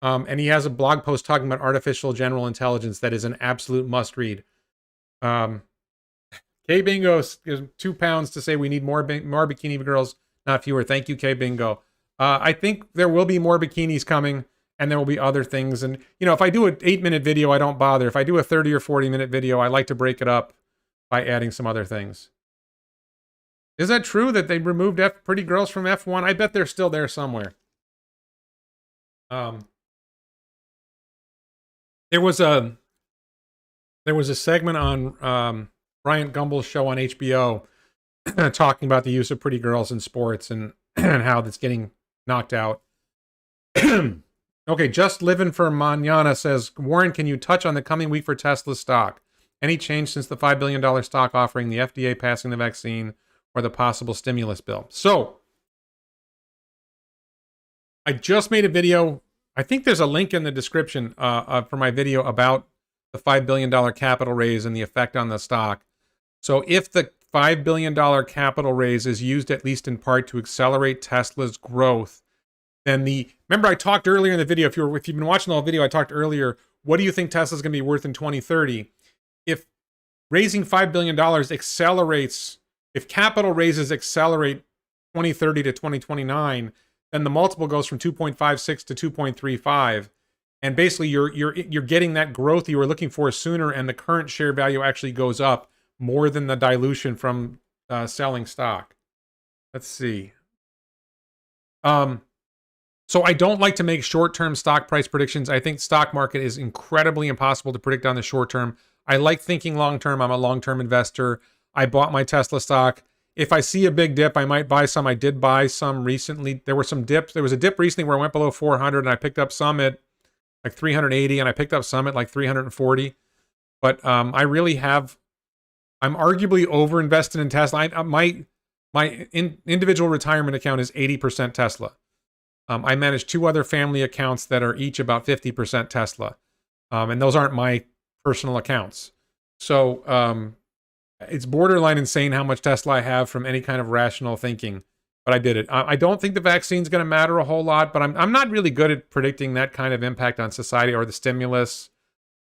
Speaker 1: And he has a blog post talking about artificial general intelligence that is an absolute must read. K Bingo is £2 to say we need more bikini girls, not fewer. Thank you, K Bingo. I think there will be more bikinis coming, and there will be other things. And, you know, if I do an 8-minute video, I don't bother. If I do a 30 or 40-minute video, I like to break it up by adding some other things. Is that true that they removed pretty girls from F1? I bet they're still there somewhere. There was a segment on Bryant Gumbel's show on HBO talking about the use of pretty girls in sports and how that's getting knocked out. Okay, just living for mañana says, Warren, can you touch on the coming week for Tesla stock? Any change since the $5 billion stock offering, the FDA passing the vaccine, or the possible stimulus bill? So, I just made a video. I think there's a link in the description for my video about the $5 billion capital raise and the effect on the stock. So if the $5 billion capital raise is used at least in part to accelerate Tesla's growth, then remember I talked earlier in the video, if you've been watching the whole video, I talked earlier, what do you think Tesla's going to be worth in 2030? If raising $5 billion accelerates, if capital raises accelerate 2030 to 2029, then the multiple goes from 2.56 to 2.35. And basically you're getting that growth you were looking for sooner, and the current share value actually goes up more than the dilution from selling stock. Let's see. So I don't like to make short-term stock price predictions. I think stock market is incredibly impossible to predict on the short term. I like thinking long-term. I'm a long-term investor. I bought my Tesla stock. If I see a big dip, I might buy some. I did buy some recently. There were some dips. There was a dip recently where I went below 400, and I picked up some at like 380, and I picked up some at like 340. But I really have, I'm arguably over-invested in Tesla. My individual retirement account is 80% Tesla. I manage 2 other family accounts that are each about 50% Tesla. And those aren't my personal accounts. So it's borderline insane how much Tesla I have from any kind of rational thinking. But I did it. I don't think the vaccine's going to matter a whole lot, but I'm not really good at predicting that kind of impact on society or the stimulus.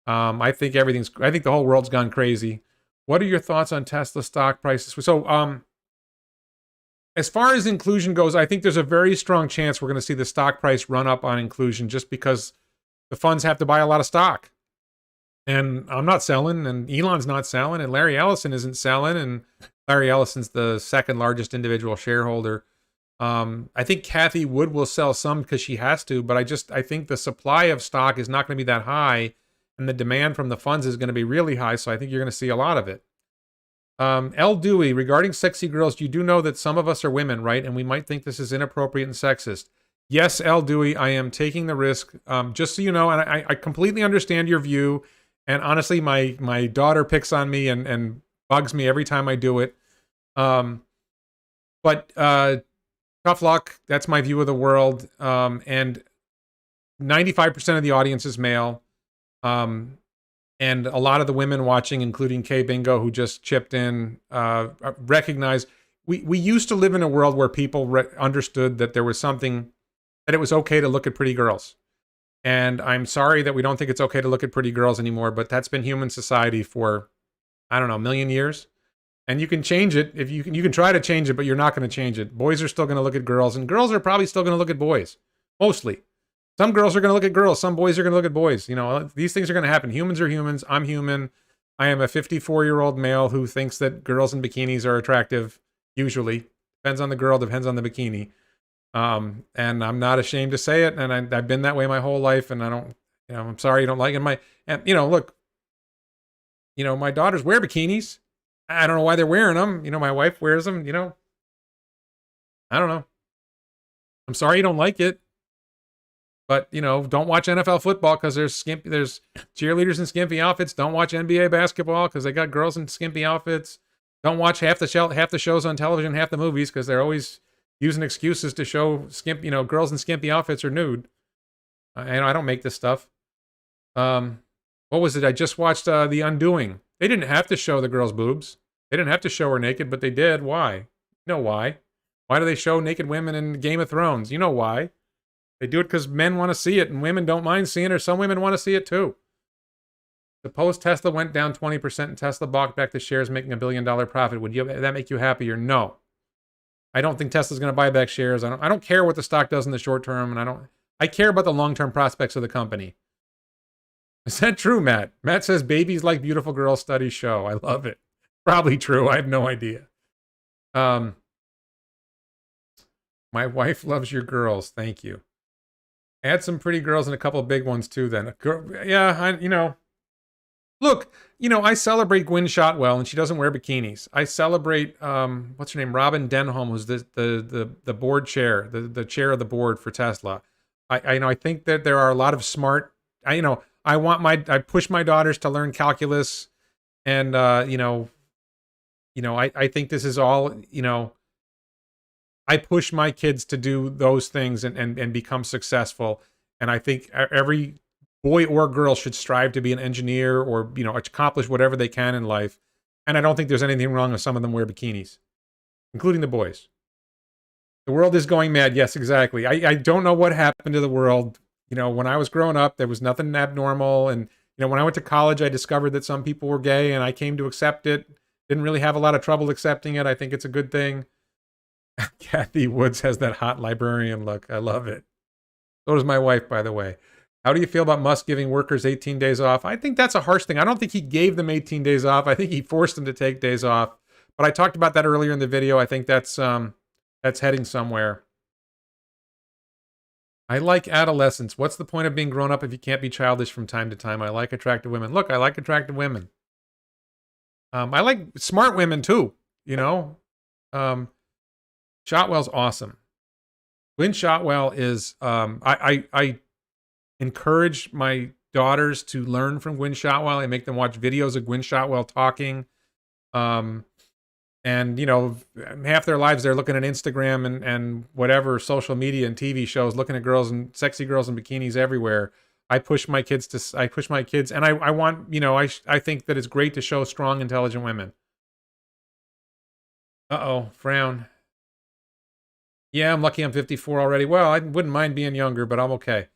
Speaker 1: I think the whole world's gone crazy. What are your thoughts on Tesla stock prices? So, as far as inclusion goes, I think there's a very strong chance we're going to see the stock price run up on inclusion just because the funds have to buy a lot of stock. And I'm not selling, and Elon's not selling, and Larry Ellison isn't selling, and Larry Ellison's the second largest individual shareholder. I think Kathy Wood will sell some because she has to, but I think the supply of stock is not going to be that high, and the demand from the funds is going to be really high, so I think you're going to see a lot of it. L. Dewey, regarding sexy girls, you do know that some of us are women, right? And we might think this is inappropriate and sexist. Yes, L. Dewey, I am taking the risk. Just so you know, and I completely understand your view. And honestly, my daughter picks on me and bugs me every time I do it. But tough luck. That's my view of the world. And 95% of the audience is male. And a lot of the women watching, including K Bingo, who just chipped in, recognize we used to live in a world where people understood that there was something, that it was okay to look at pretty girls. And I'm sorry that we don't think it's okay to look at pretty girls anymore, but that's been human society for, I don't know, a million years. And you can change it. If you can try to change it, but you're not going to change it. Boys are still going to look at girls, and girls are probably still going to look at boys, mostly. Some girls are going to look at girls. Some boys are going to look at boys. You know, these things are going to happen. Humans are humans. I'm human. I am a 54-year-old male who thinks that girls in bikinis are attractive, usually. Depends on the girl, depends on the bikini. And I'm not ashamed to say it. And I've been that way my whole life. And I don't, I'm sorry you don't like it. And look, my daughters wear bikinis. I don't know why they're wearing them. My wife wears them, I don't know. I'm sorry you don't like it. But, don't watch NFL football because there's cheerleaders in skimpy outfits. Don't watch NBA basketball because they got girls in skimpy outfits. Don't watch half the shows on television, half the movies, because they're always using excuses to show girls in skimpy outfits or nude. I don't make this stuff. What was it? I just watched The Undoing. They didn't have to show the girls' boobs. They didn't have to show her naked, but they did. Why? You know why? Why do they show naked women in Game of Thrones? You know why? They do it because men want to see it, and women don't mind seeing it, or some women want to see it too. Suppose Tesla went down 20% and Tesla bought back the shares, making $1 billion profit. Would that make you happier? No. I don't think Tesla's going to buy back shares. I don't care what the stock does in the short term, and I care about the long-term prospects of the company. Is that true, Matt? Matt says babies like beautiful girls, studies show. I love it. Probably true. I have no idea. My wife loves your girls. Thank you. Add some pretty girls and a couple of big ones too then. Look, I celebrate Gwynne Shotwell, and she doesn't wear bikinis. I celebrate, what's her name? Robin Denholm, who's the board chair, the chair of the board for Tesla. I think that there are a lot of smart, I push my daughters to learn calculus, and, I think this is all, I push my kids to do those things and become successful. And I think every boy or girl should strive to be an engineer or, accomplish whatever they can in life. And I don't think there's anything wrong with some of them wear bikinis, including the boys. The world is going mad. Yes, exactly. I don't know what happened to the world. When I was growing up, there was nothing abnormal. And, when I went to college, I discovered that some people were gay and I came to accept it. Didn't really have a lot of trouble accepting it. I think it's a good thing. Kathy Woods has that hot librarian look. I love it. So does my wife, by the way. How do you feel about Musk giving workers 18 days off? I think that's a harsh thing. I don't think he gave them 18 days off. I think he forced them to take days off. But I talked about that earlier in the video. I think that's heading somewhere. I like adolescence. What's the point of being grown up if you can't be childish from time to time? I like attractive women. Look, I like attractive women. I like smart women too, Shotwell's awesome. Gwynne Shotwell is, I encourage my daughters to learn from Gwynne Shotwell. I make them watch videos of Gwynne Shotwell talking. And, half their lives they're looking at Instagram and whatever social media and TV shows, looking at girls and sexy girls in bikinis everywhere. I push my kids, and I want, I think that it's great to show strong, intelligent women. Uh-oh, frown. Yeah, I'm lucky I'm 54 already. Well, I wouldn't mind being younger, but I'm okay.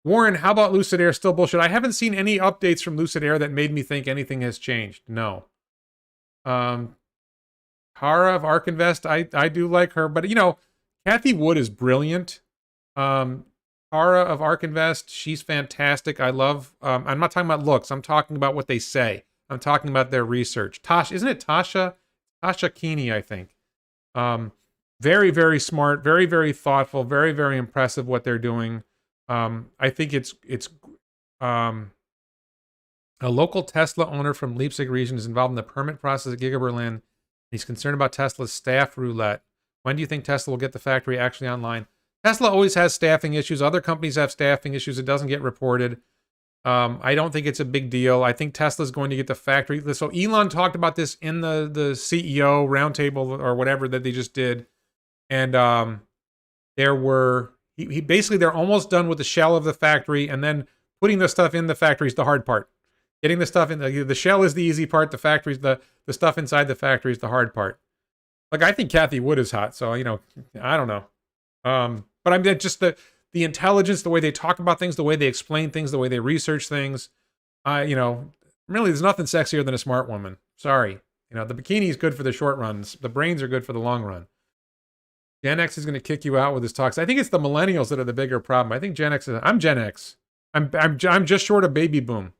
Speaker 1: Warren, how about Lucid Air? Still bullshit. I haven't seen any updates from Lucid Air that made me think anything has changed. No. Kara of Arkinvest, I do like her, but Kathy Wood is brilliant. Kara of Arkinvest, she's fantastic. I love, I'm not talking about looks. I'm talking about what they say. I'm talking about their research. Isn't it Tasha? Tasha Keeney, I think. Very, very smart, very, very thoughtful, very, very impressive what they're doing. I think it's a local Tesla owner from Leipzig region is involved in the permit process at Giga Berlin. He's concerned about Tesla's staff roulette. When do you think Tesla will get the factory actually online? Tesla always has staffing issues. Other companies have staffing issues. It doesn't get reported. I don't think it's a big deal. I think Tesla's going to get the factory. So Elon talked about this in the CEO roundtable or whatever that they just did. And they're almost done with the shell of the factory, and then putting the stuff in the factory is the hard part. Getting the stuff in the shell is the easy part. The factory's the stuff inside the factory is the hard part. Like, I think Kathy Wood is hot, so I don't know. But I mean, just the intelligence, the way they talk about things, the way they explain things, the way they research things. Really, there's nothing sexier than a smart woman. Sorry, the bikini is good for the short runs. The brains are good for the long run. Gen X is going to kick you out with his talks. I think it's the millennials that are the bigger problem. I think Gen X is. I'm Gen X. I'm just short of baby boom.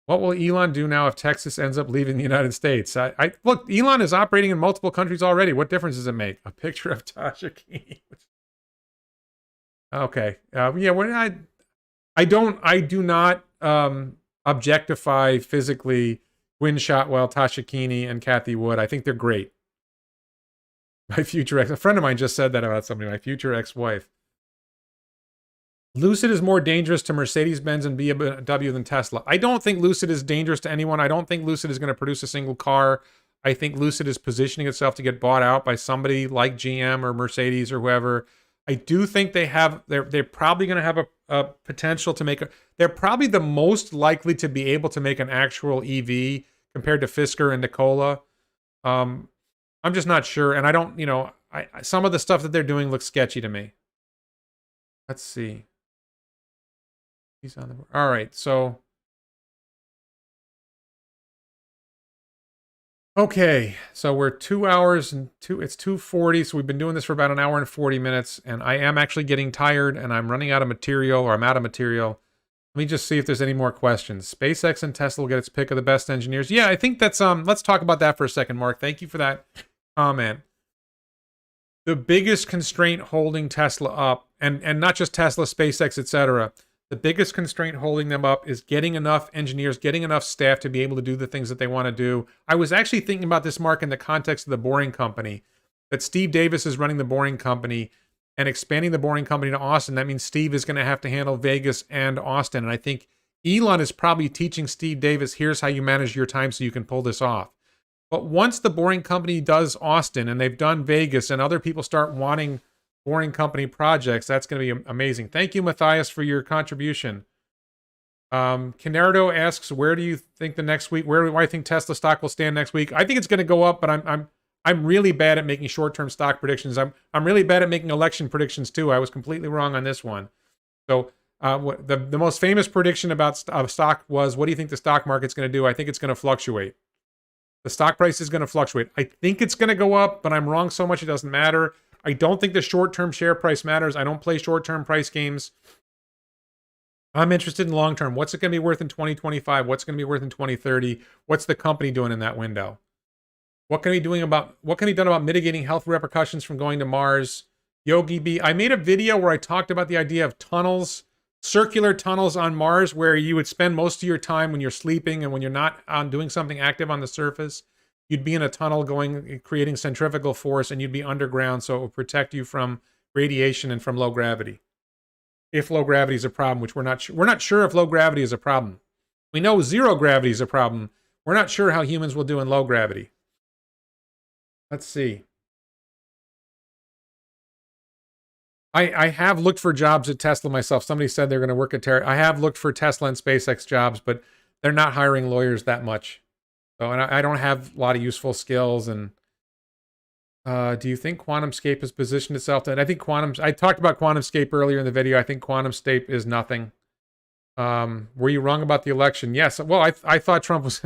Speaker 1: What will Elon do now if Texas ends up leaving the United States? Look, Elon is operating in multiple countries already. What difference does it make? A picture of Tasha Keeney. Okay. I do not objectify physically Gwynne Shotwell, Tasha Keeney, and Kathy Wood. I think they're great. My future a friend of mine just said that about somebody, my future ex-wife. Lucid is more dangerous to Mercedes-Benz and BMW than Tesla. I don't think Lucid is dangerous to anyone. I don't think Lucid is going to produce a single car. I think Lucid is positioning itself to get bought out by somebody like GM or Mercedes or whoever. I do think they're probably going to have a potential to make they're probably the most likely to be able to make an actual EV compared to Fisker and Nikola. I'm just not sure, and I don't, some of the stuff that they're doing looks sketchy to me. Let's see. He's on the board. All right, so okay, so we're 2 hours and it's 2:40, so we've been doing this for about an hour and 40 minutes, and I am actually getting tired, and I'm running out of material, or I'm out of material. Let me just see if there's any more questions. SpaceX and Tesla will get its pick of the best engineers. Yeah, I think that's, let's talk about that for a second, Mark. Thank you for that comment. The biggest constraint holding Tesla up, and not just Tesla, SpaceX, etc., the biggest constraint holding them up is getting enough engineers, getting enough staff to be able to do the things that they want to do. I was actually thinking about this, Mark, in the context of the Boring Company, that Steve Davis is running the Boring Company and expanding the Boring Company to Austin. That means Steve is going to have to handle Vegas and Austin. And I think Elon is probably teaching Steve Davis, here's how you manage your time so you can pull this off. But once the Boring Company does Austin and they've done Vegas and other people start wanting Boring Company projects, that's going to be amazing. Thank you, Matthias, for your contribution. Canardo asks, where do you think the next week, where do I think Tesla stock will stand next week? I think it's going to go up, but I'm really bad at making short-term stock predictions. I'm really bad at making election predictions too. I was completely wrong on this one. So the most famous prediction about stock was, what do you think the stock market's going to do? I think it's going to fluctuate. The stock price is going to fluctuate. I think it's going to go up, but I'm wrong so much it doesn't matter. I don't think the short-term share price matters. I don't play short-term price games. I'm interested in long-term. What's it going to be worth in 2025? What's it going to be worth in 2030? What's the company doing in that window? What can be done about mitigating health repercussions from going to Mars? Yogi B, I made a video where I talked about the idea of tunnels, circular tunnels on Mars, where you would spend most of your time when you're sleeping and when you're not doing something active on the surface. You'd be in a tunnel creating centrifugal force, and you'd be underground, so it would protect you from radiation and from low gravity. If low gravity is a problem, which we're not sure if low gravity is a problem. We know zero gravity is a problem. We're not sure how humans will do in low gravity. Let's see. I have looked for jobs at Tesla myself. Somebody said they're going to work at Terra. I have looked for Tesla and SpaceX jobs, but they're not hiring lawyers that much. So, and I don't have a lot of useful skills. And do you think QuantumScape has positioned itself? And I think I talked about QuantumScape earlier in the video. I think QuantumScape is nothing. Were you wrong about the election? Yes. Well, I thought Trump was...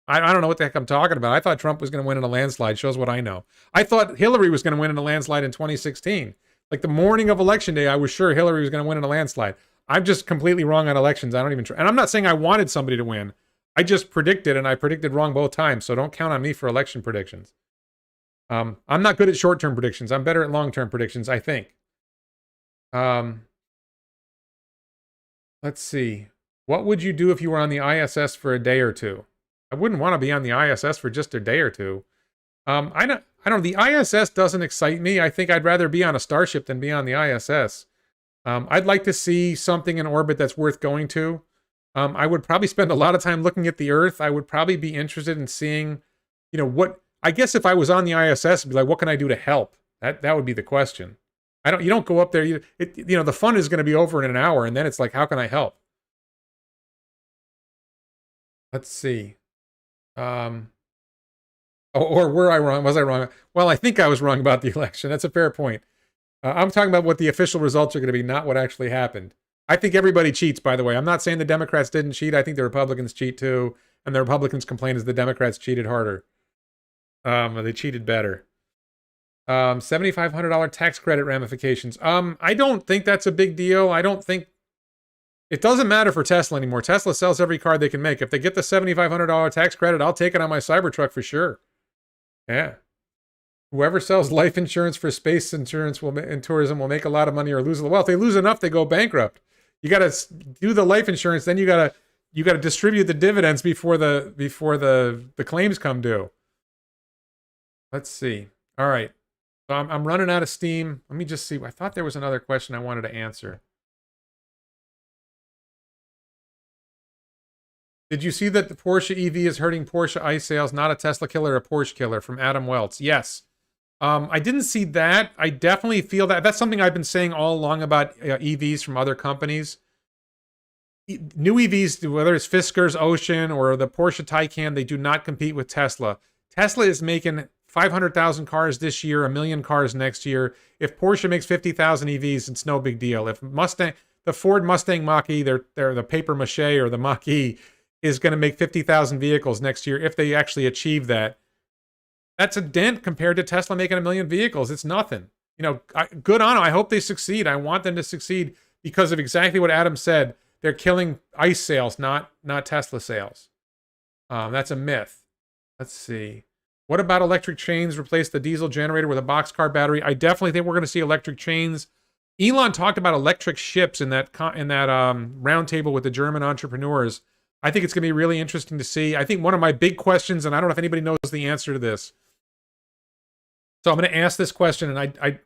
Speaker 1: I don't know what the heck I'm talking about. I thought Trump was going to win in a landslide. Shows what I know. I thought Hillary was going to win in a landslide in 2016. Like the morning of election day, I was sure Hillary was going to win in a landslide. I'm just completely wrong on elections. I don't even try. And I'm not saying I wanted somebody to win. I just predicted, and I predicted wrong both times. So don't count on me for election predictions. I'm not good at short-term predictions. I'm better at long-term predictions, I think. Let's see. What would you do if you were on the ISS for a day or two? I wouldn't want to be on the ISS for just a day or two. I don't. The ISS doesn't excite me. I think I'd rather be on a Starship than be on the ISS. I'd like to see something in orbit that's worth going to. I would probably spend a lot of time looking at the Earth. I would probably be interested in seeing, what. I guess if I was on the ISS, I'd be like, what can I do to help? That would be the question. You don't go up there. The fun is going to be over in an hour, and then it's like, how can I help? Let's see. Or were I wrong? Was I wrong? Well, I think I was wrong about the election. That's a fair point. I'm talking about what the official results are going to be, not what actually happened. I think everybody cheats, by the way. I'm not saying the Democrats didn't cheat. I think the Republicans cheat too. And the Republicans complain as the Democrats cheated harder. They cheated better. $7,500 tax credit ramifications. I don't think that's a big deal. I don't think it doesn't matter for Tesla anymore. Tesla sells every car they can make. If they get the $7,500 tax credit, I'll take it on my Cybertruck for sure. Yeah. Whoever sells life insurance for space insurance and tourism will make a lot of money or lose a lot. Well, if they lose enough, they go bankrupt. You got to do the life insurance, then you got to distribute the dividends before the claims come due. Let's see. All right. So I'm running out of steam. Let me just see. I thought there was another question I wanted to answer. Did you see that the Porsche EV is hurting Porsche ICE sales? Not a Tesla killer, a Porsche killer, from Adam Welts. Yes. I didn't see that. I definitely feel that. That's something I've been saying all along about EVs from other companies. New EVs, whether it's Fisker's Ocean or the Porsche Taycan, they do not compete with Tesla. Tesla is making 500,000 cars this year, 1 million cars next year. If Porsche makes 50,000 EVs, it's no big deal. If the Ford Mustang Mach-E, they're the paper mache or the Mach-E, is going to make 50,000 vehicles next year, if they actually achieve that, that's a dent compared to Tesla making 1 million vehicles. It's nothing. You know, good on them. I hope they succeed. I want them to succeed because of exactly what Adam said. They're killing ICE sales, not Tesla sales. That's a myth. Let's see. What about electric chains replace the diesel generator with a boxcar battery? I definitely think we're going to see electric chains. Elon talked about electric ships in that roundtable with the German entrepreneurs. I think it's going to be really interesting to see. I think one of my big questions, and I don't know if anybody knows the answer to this, so I'm going to ask this question, and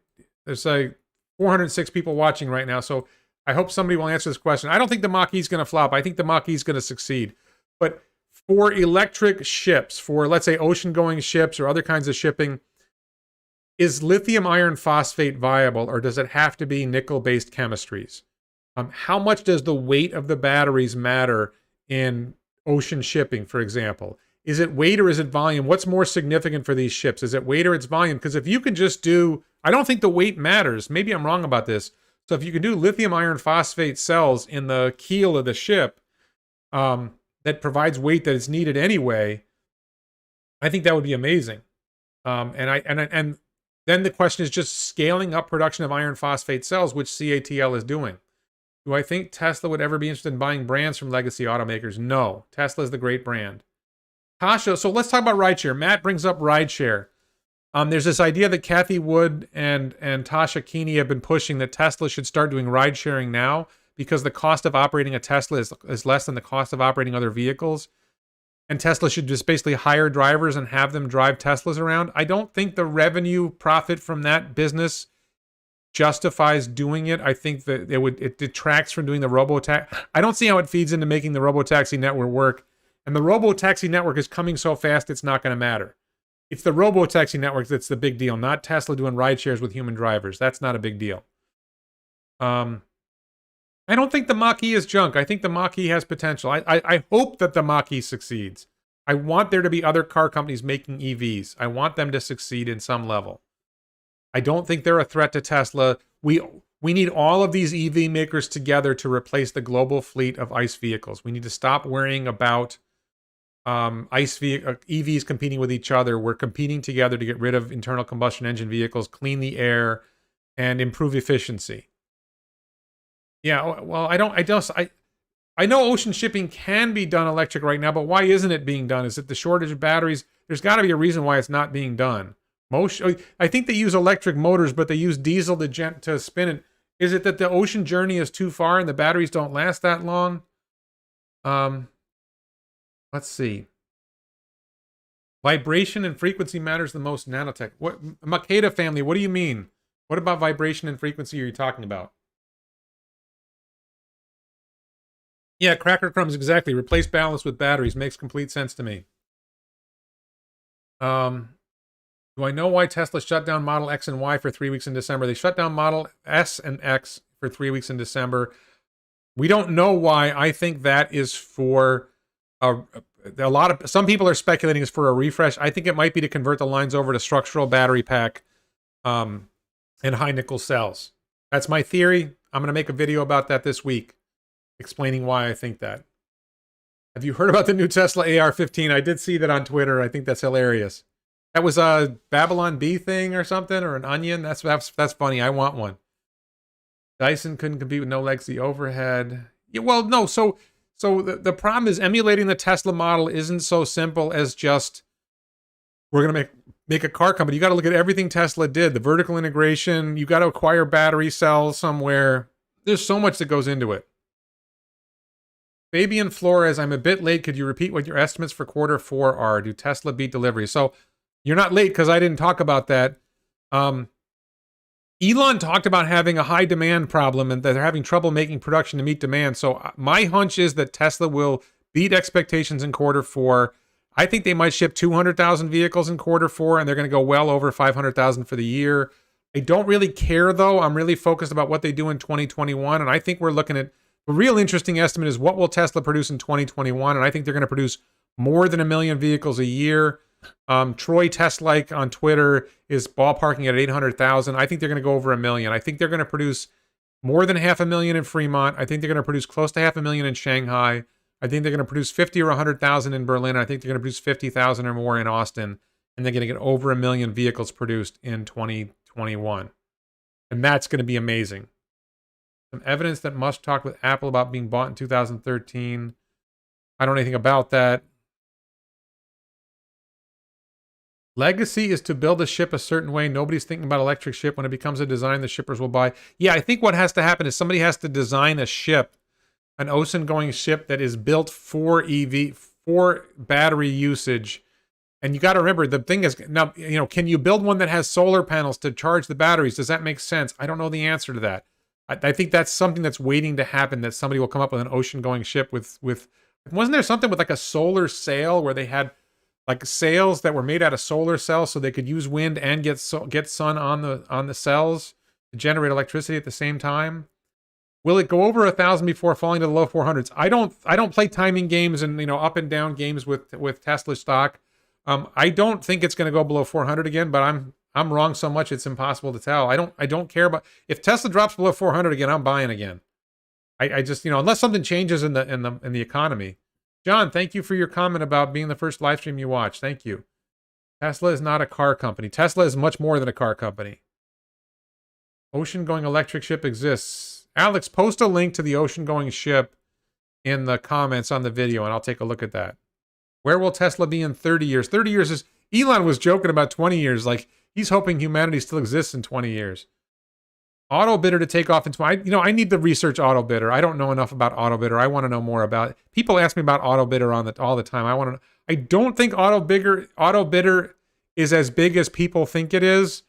Speaker 1: there's 406 people watching right now, so I hope somebody will answer this question. I don't think the Mach-E is going to flop. I think the Mach-E is going to succeed. But for electric ships, for let's say ocean-going ships or other kinds of shipping, is lithium iron phosphate viable, or does it have to be nickel-based chemistries? How much does the weight of the batteries matter in ocean shipping, for example? Is it weight or is it volume? What's more significant for these ships? Is it weight or it's volume? Because if you can just do, I don't think the weight matters. Maybe I'm wrong about this. So if you can do lithium iron phosphate cells in the keel of the ship that provides weight that is needed anyway, I think that would be amazing. And then the question is just scaling up production of iron phosphate cells, which CATL is doing. Do I think Tesla would ever be interested in buying brands from legacy automakers? No. Tesla is the great brand. Tasha, so let's talk about rideshare. Matt brings up rideshare. There's this idea that Kathy Wood and Tasha Keeney have been pushing that Tesla should start doing ride sharing now because the cost of operating a Tesla is less than the cost of operating other vehicles. And Tesla should just basically hire drivers and have them drive Teslas around. I don't think the revenue profit from that business justifies doing it. I think that it detracts from doing the robotaxi. I don't see how it feeds into making the robotaxi network work. And the robotaxi network is coming so fast, it's not going to matter. It's the robotaxi network that's the big deal, not Tesla doing ride shares with human drivers. That's not a big deal. I don't think the Mach-E is junk. I think the Mach-E has potential. I hope that the Mach-E succeeds. I want there to be other car companies making EVs. I want them to succeed in some level. I don't think they're a threat to Tesla. We need all of these EV makers together to replace the global fleet of ICE vehicles. We need to stop worrying about EVs competing with each other. We're competing together to get rid of internal combustion engine vehicles, clean the air, and improve efficiency. Yeah, well, I know ocean shipping can be done electric right now, but why isn't it being done? Is it the shortage of batteries? There's got to be a reason why it's not being done. I think they use electric motors, but they use diesel to spin it. Is it that the ocean journey is too far and the batteries don't last that long? Let's see. Vibration and frequency matters the most in nanotech. What, Makeda family, what do you mean? What about vibration and frequency are you talking about? Yeah, cracker crumbs, exactly. Replace ballast with batteries. Makes complete sense to me. Do I know why Tesla shut down Model X and Y for 3 weeks in December? They shut down Model S and X for 3 weeks in December. We don't know why. I think that is for some people are speculating it's for a refresh. I think it might be to convert the lines over to structural battery pack and high nickel cells. That's my theory. I'm going to make a video about that this week, explaining why I think that. Have you heard about the new Tesla AR-15? I did see that on Twitter. I think that's hilarious. That was a Babylon Bee thing or something, or an onion. That's funny. I want one. Dyson couldn't compete with no legacy overhead. Yeah, well, no. So the problem is emulating the Tesla model isn't so simple as just we're gonna make a car company. You got to look at everything Tesla did. The vertical integration. You got to acquire battery cells somewhere. There's so much that goes into it. Fabian Flores, I'm a bit late. Could you repeat what your estimates for Q4 are? Do Tesla beat delivery? So you're not late because I didn't talk about that. Elon talked about having a high demand problem and that they're having trouble making production to meet demand. So my hunch is that Tesla will beat expectations in Q4. I think they might ship 200,000 vehicles in Q4 and they're going to go well over 500,000 for the year. I don't really care though. I'm really focused about what they do in 2021. And I think we're looking at a real interesting estimate is what will Tesla produce in 2021. And I think they're going to produce more than 1 million vehicles a year. Troy Teslike on Twitter is ballparking at 800,000. I think they're going to go over 1 million. I think they're going to produce more than 500,000 in Fremont. I think they're going to produce close to 500,000 in Shanghai. I think they're going to produce 50 or 100,000 in Berlin. I think they're going to produce 50,000 or more in Austin. And they're going to get over 1 million vehicles produced in 2021. And that's going to be amazing. Some evidence that Musk talked with Apple about being bought in 2013. I don't know anything about that. Legacy is to build a ship a certain way. Nobody's thinking about electric ship. When it becomes a design, the shippers will buy. Yeah, I think what has to happen is somebody has to design a ship, an ocean-going ship that is built for EV, for battery usage. And you got to remember, the thing is, now, can you build one that has solar panels to charge the batteries? Does that make sense? I don't know the answer to that. I think that's something that's waiting to happen, that somebody will come up with an ocean-going ship with wasn't there something with like a solar sail where they had like sails that were made out of solar cells so they could use wind and get sun on the cells to generate electricity at the same time? Will it go over 1,000 before falling to the low 400s? I don't play timing games and up and down games with Tesla stock. I don't think it's going to go below 400 again, but I'm wrong so much it's impossible to tell. I don't care about if Tesla drops below 400 again. I'm buying again. I just unless something changes in the economy. John, thank you for your comment about being the first live stream you watched. Thank you. Tesla is not a car company. Tesla is much more than a car company. Ocean-going electric ship exists. Alex, post a link to the ocean-going ship in the comments on the video, and I'll take a look at that. Where will Tesla be in 30 years? 30 years is... Elon was joking about 20 years. Like, he's hoping humanity still exists in 20 years. Auto bidder to take off in 20... I need to research auto bidder. I don't know enough about auto bidder. I want to know more about it. People ask me about auto bidder all the time. I don't think auto bidder is as big as people think it is,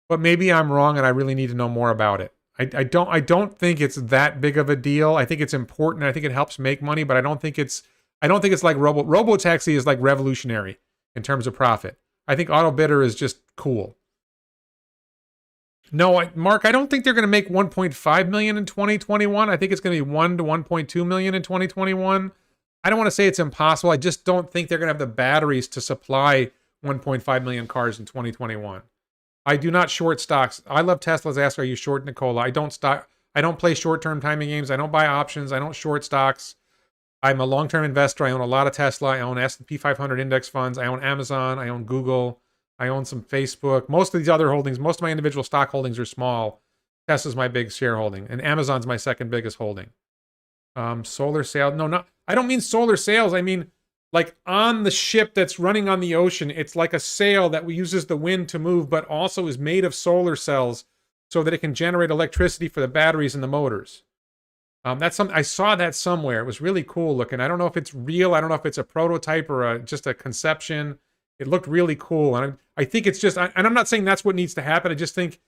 Speaker 1: but maybe I'm wrong and I really need to know more about it. I don't think it's that big of a deal. I think it's important. I think it helps make money, but I don't think it's like Robotaxi is like revolutionary in terms of profit. I think auto bidder is just cool. No, Mark, I don't think they're going to make 1.5 million in 2021. I think it's going to be 1 to 1.2 million in 2021. I don't want to say it's impossible. I just don't think they're going to have the batteries to supply 1.5 million cars in 2021. I do not short stocks. I love Tesla's ask, are you short Nicola? I don't play short-term timing games. I don't buy options. I don't short stocks. I'm a long-term investor. I own a lot of Tesla. I own S&P 500 index funds. I own Amazon. I own Google. I own some Facebook. Most of these other holdings, most of my individual stock holdings are small. Tesla's my big shareholding, and Amazon's my second biggest holding. Solar sail? No, I don't mean solar sails. I mean like on the ship that's running on the ocean. It's like a sail that uses the wind to move, but also is made of solar cells so that it can generate electricity for the batteries and the motors. That's something I saw that somewhere. It was really cool looking. I don't know if it's real. I don't know if it's a prototype or just a conception. It looked really cool. And I think it's just, and I'm not saying that's what needs to happen. I just think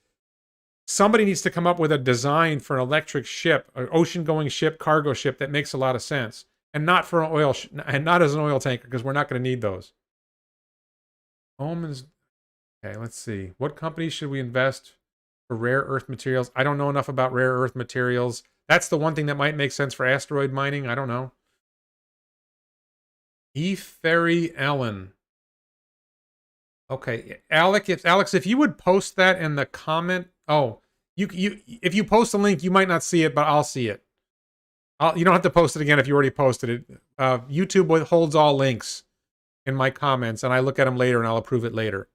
Speaker 1: somebody needs to come up with a design for an electric ship, an ocean-going ship, cargo ship that makes a lot of sense. And not for an oil, and not as an oil tanker, because we're not going to need those. Omens. Okay, let's see. What companies should we invest for rare earth materials? I don't know enough about rare earth materials. That's the one thing that might make sense for asteroid mining. I don't know. Ferry Ellen. Okay, Alex, if you would post that in the comment. Oh, if you post a link, you might not see it, but I'll see it. You don't have to post it again if you already posted it. YouTube holds all links in my comments, and I look at them later, and I'll approve it later.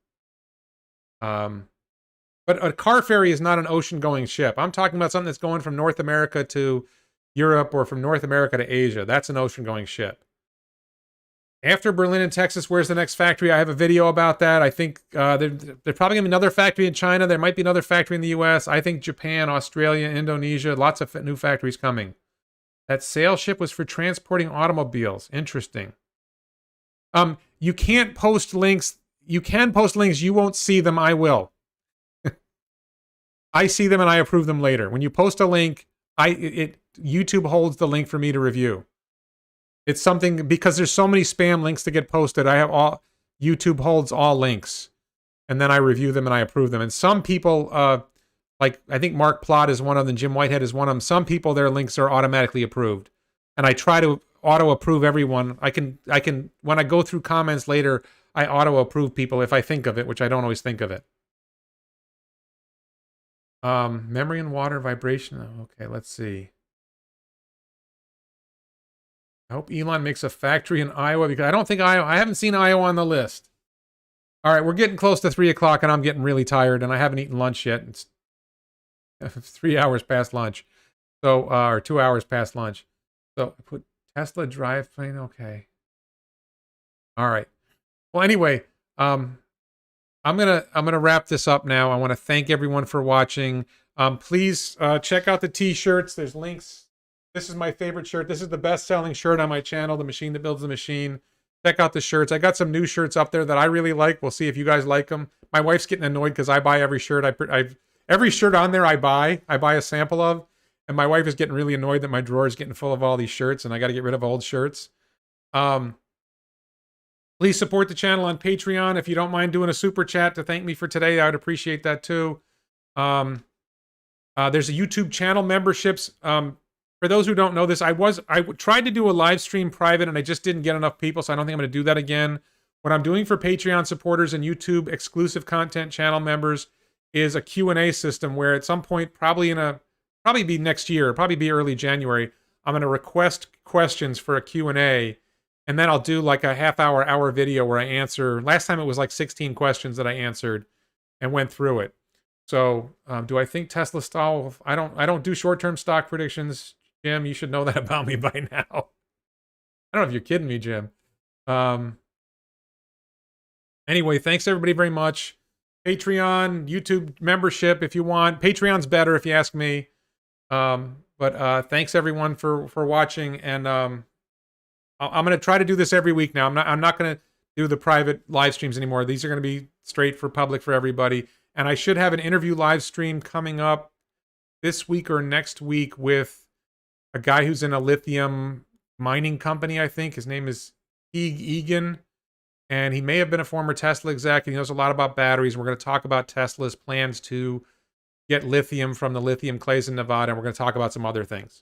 Speaker 1: But a car ferry is not an ocean-going ship. I'm talking about something that's going from North America to Europe or from North America to Asia. That's an ocean-going ship. After Berlin and Texas, where's the next factory? I have a video about that. I think there's probably going to be another factory in China. There might be another factory in the U.S. I think Japan, Australia, Indonesia, lots of new factories coming. That sail ship was for transporting automobiles. Interesting. You can't post links. You can post links. You won't see them. I will. I see them and I approve them later. When you post a link, YouTube holds the link for me to review. It's something because there's so many spam links to get posted. YouTube holds all links, and then I review them and I approve them. And some people, like I think Mark Plott is one of them, Jim Whitehead is one of them. Some people, their links are automatically approved, and I try to auto approve everyone. I can when I go through comments later, I auto-approve people if I think of it, which I don't always think of it. Memory and water vibration. Okay, let's see. I hope Elon makes a factory in Iowa, because I don't think I haven't seen Iowa on the list. All right, we're getting close to 3 o'clock, and I'm getting really tired, and I haven't eaten lunch yet. It's 3 hours past lunch. So, or 2 hours past lunch. So I put Tesla drivetrain. Okay. All right. Well, anyway, I'm gonna wrap this up now. I want to thank everyone for watching. Please check out the t-shirts. There's links. This is my favorite shirt. This is the best-selling shirt on my channel, The Machine That Builds the Machine. Check out the shirts. I got some new shirts up there that I really like. We'll see if you guys like them. My wife's getting annoyed because I buy every shirt. Every shirt on there I buy a sample of. And my wife is getting really annoyed that my drawer is getting full of all these shirts, and I got to get rid of old shirts. Please support the channel on Patreon. If you don't mind doing a super chat to thank me for today, I would appreciate that too. There's a YouTube channel memberships. For those who don't know this, I tried to do a live stream private, and I just didn't get enough people, so I don't think I'm going to do that again. What I'm doing for Patreon supporters and YouTube exclusive content channel members is a Q&A system where at some point, probably be next year, probably be early January, I'm going to request questions for a Q&A, and then I'll do like a hour video where I answer. Last time it was like 16 questions that I answered and went through it. So, do I think Tesla stall? I don't do short-term stock predictions. Jim, you should know that about me by now. I don't know if you're kidding me, Jim. Anyway, thanks everybody very much. Patreon, YouTube membership if you want. Patreon's better if you ask me. But thanks everyone for watching, and I'm going to try to do this every week now. I'm not going to do the private live streams anymore. These are going to be straight for public for everybody. And I should have an interview live stream coming up this week or next week with a guy who's in a lithium mining company, I think. His name is Egan, and he may have been a former Tesla exec, and he knows a lot about batteries. We're going to talk about Tesla's plans to get lithium from the lithium clays in Nevada, and we're going to talk about some other things.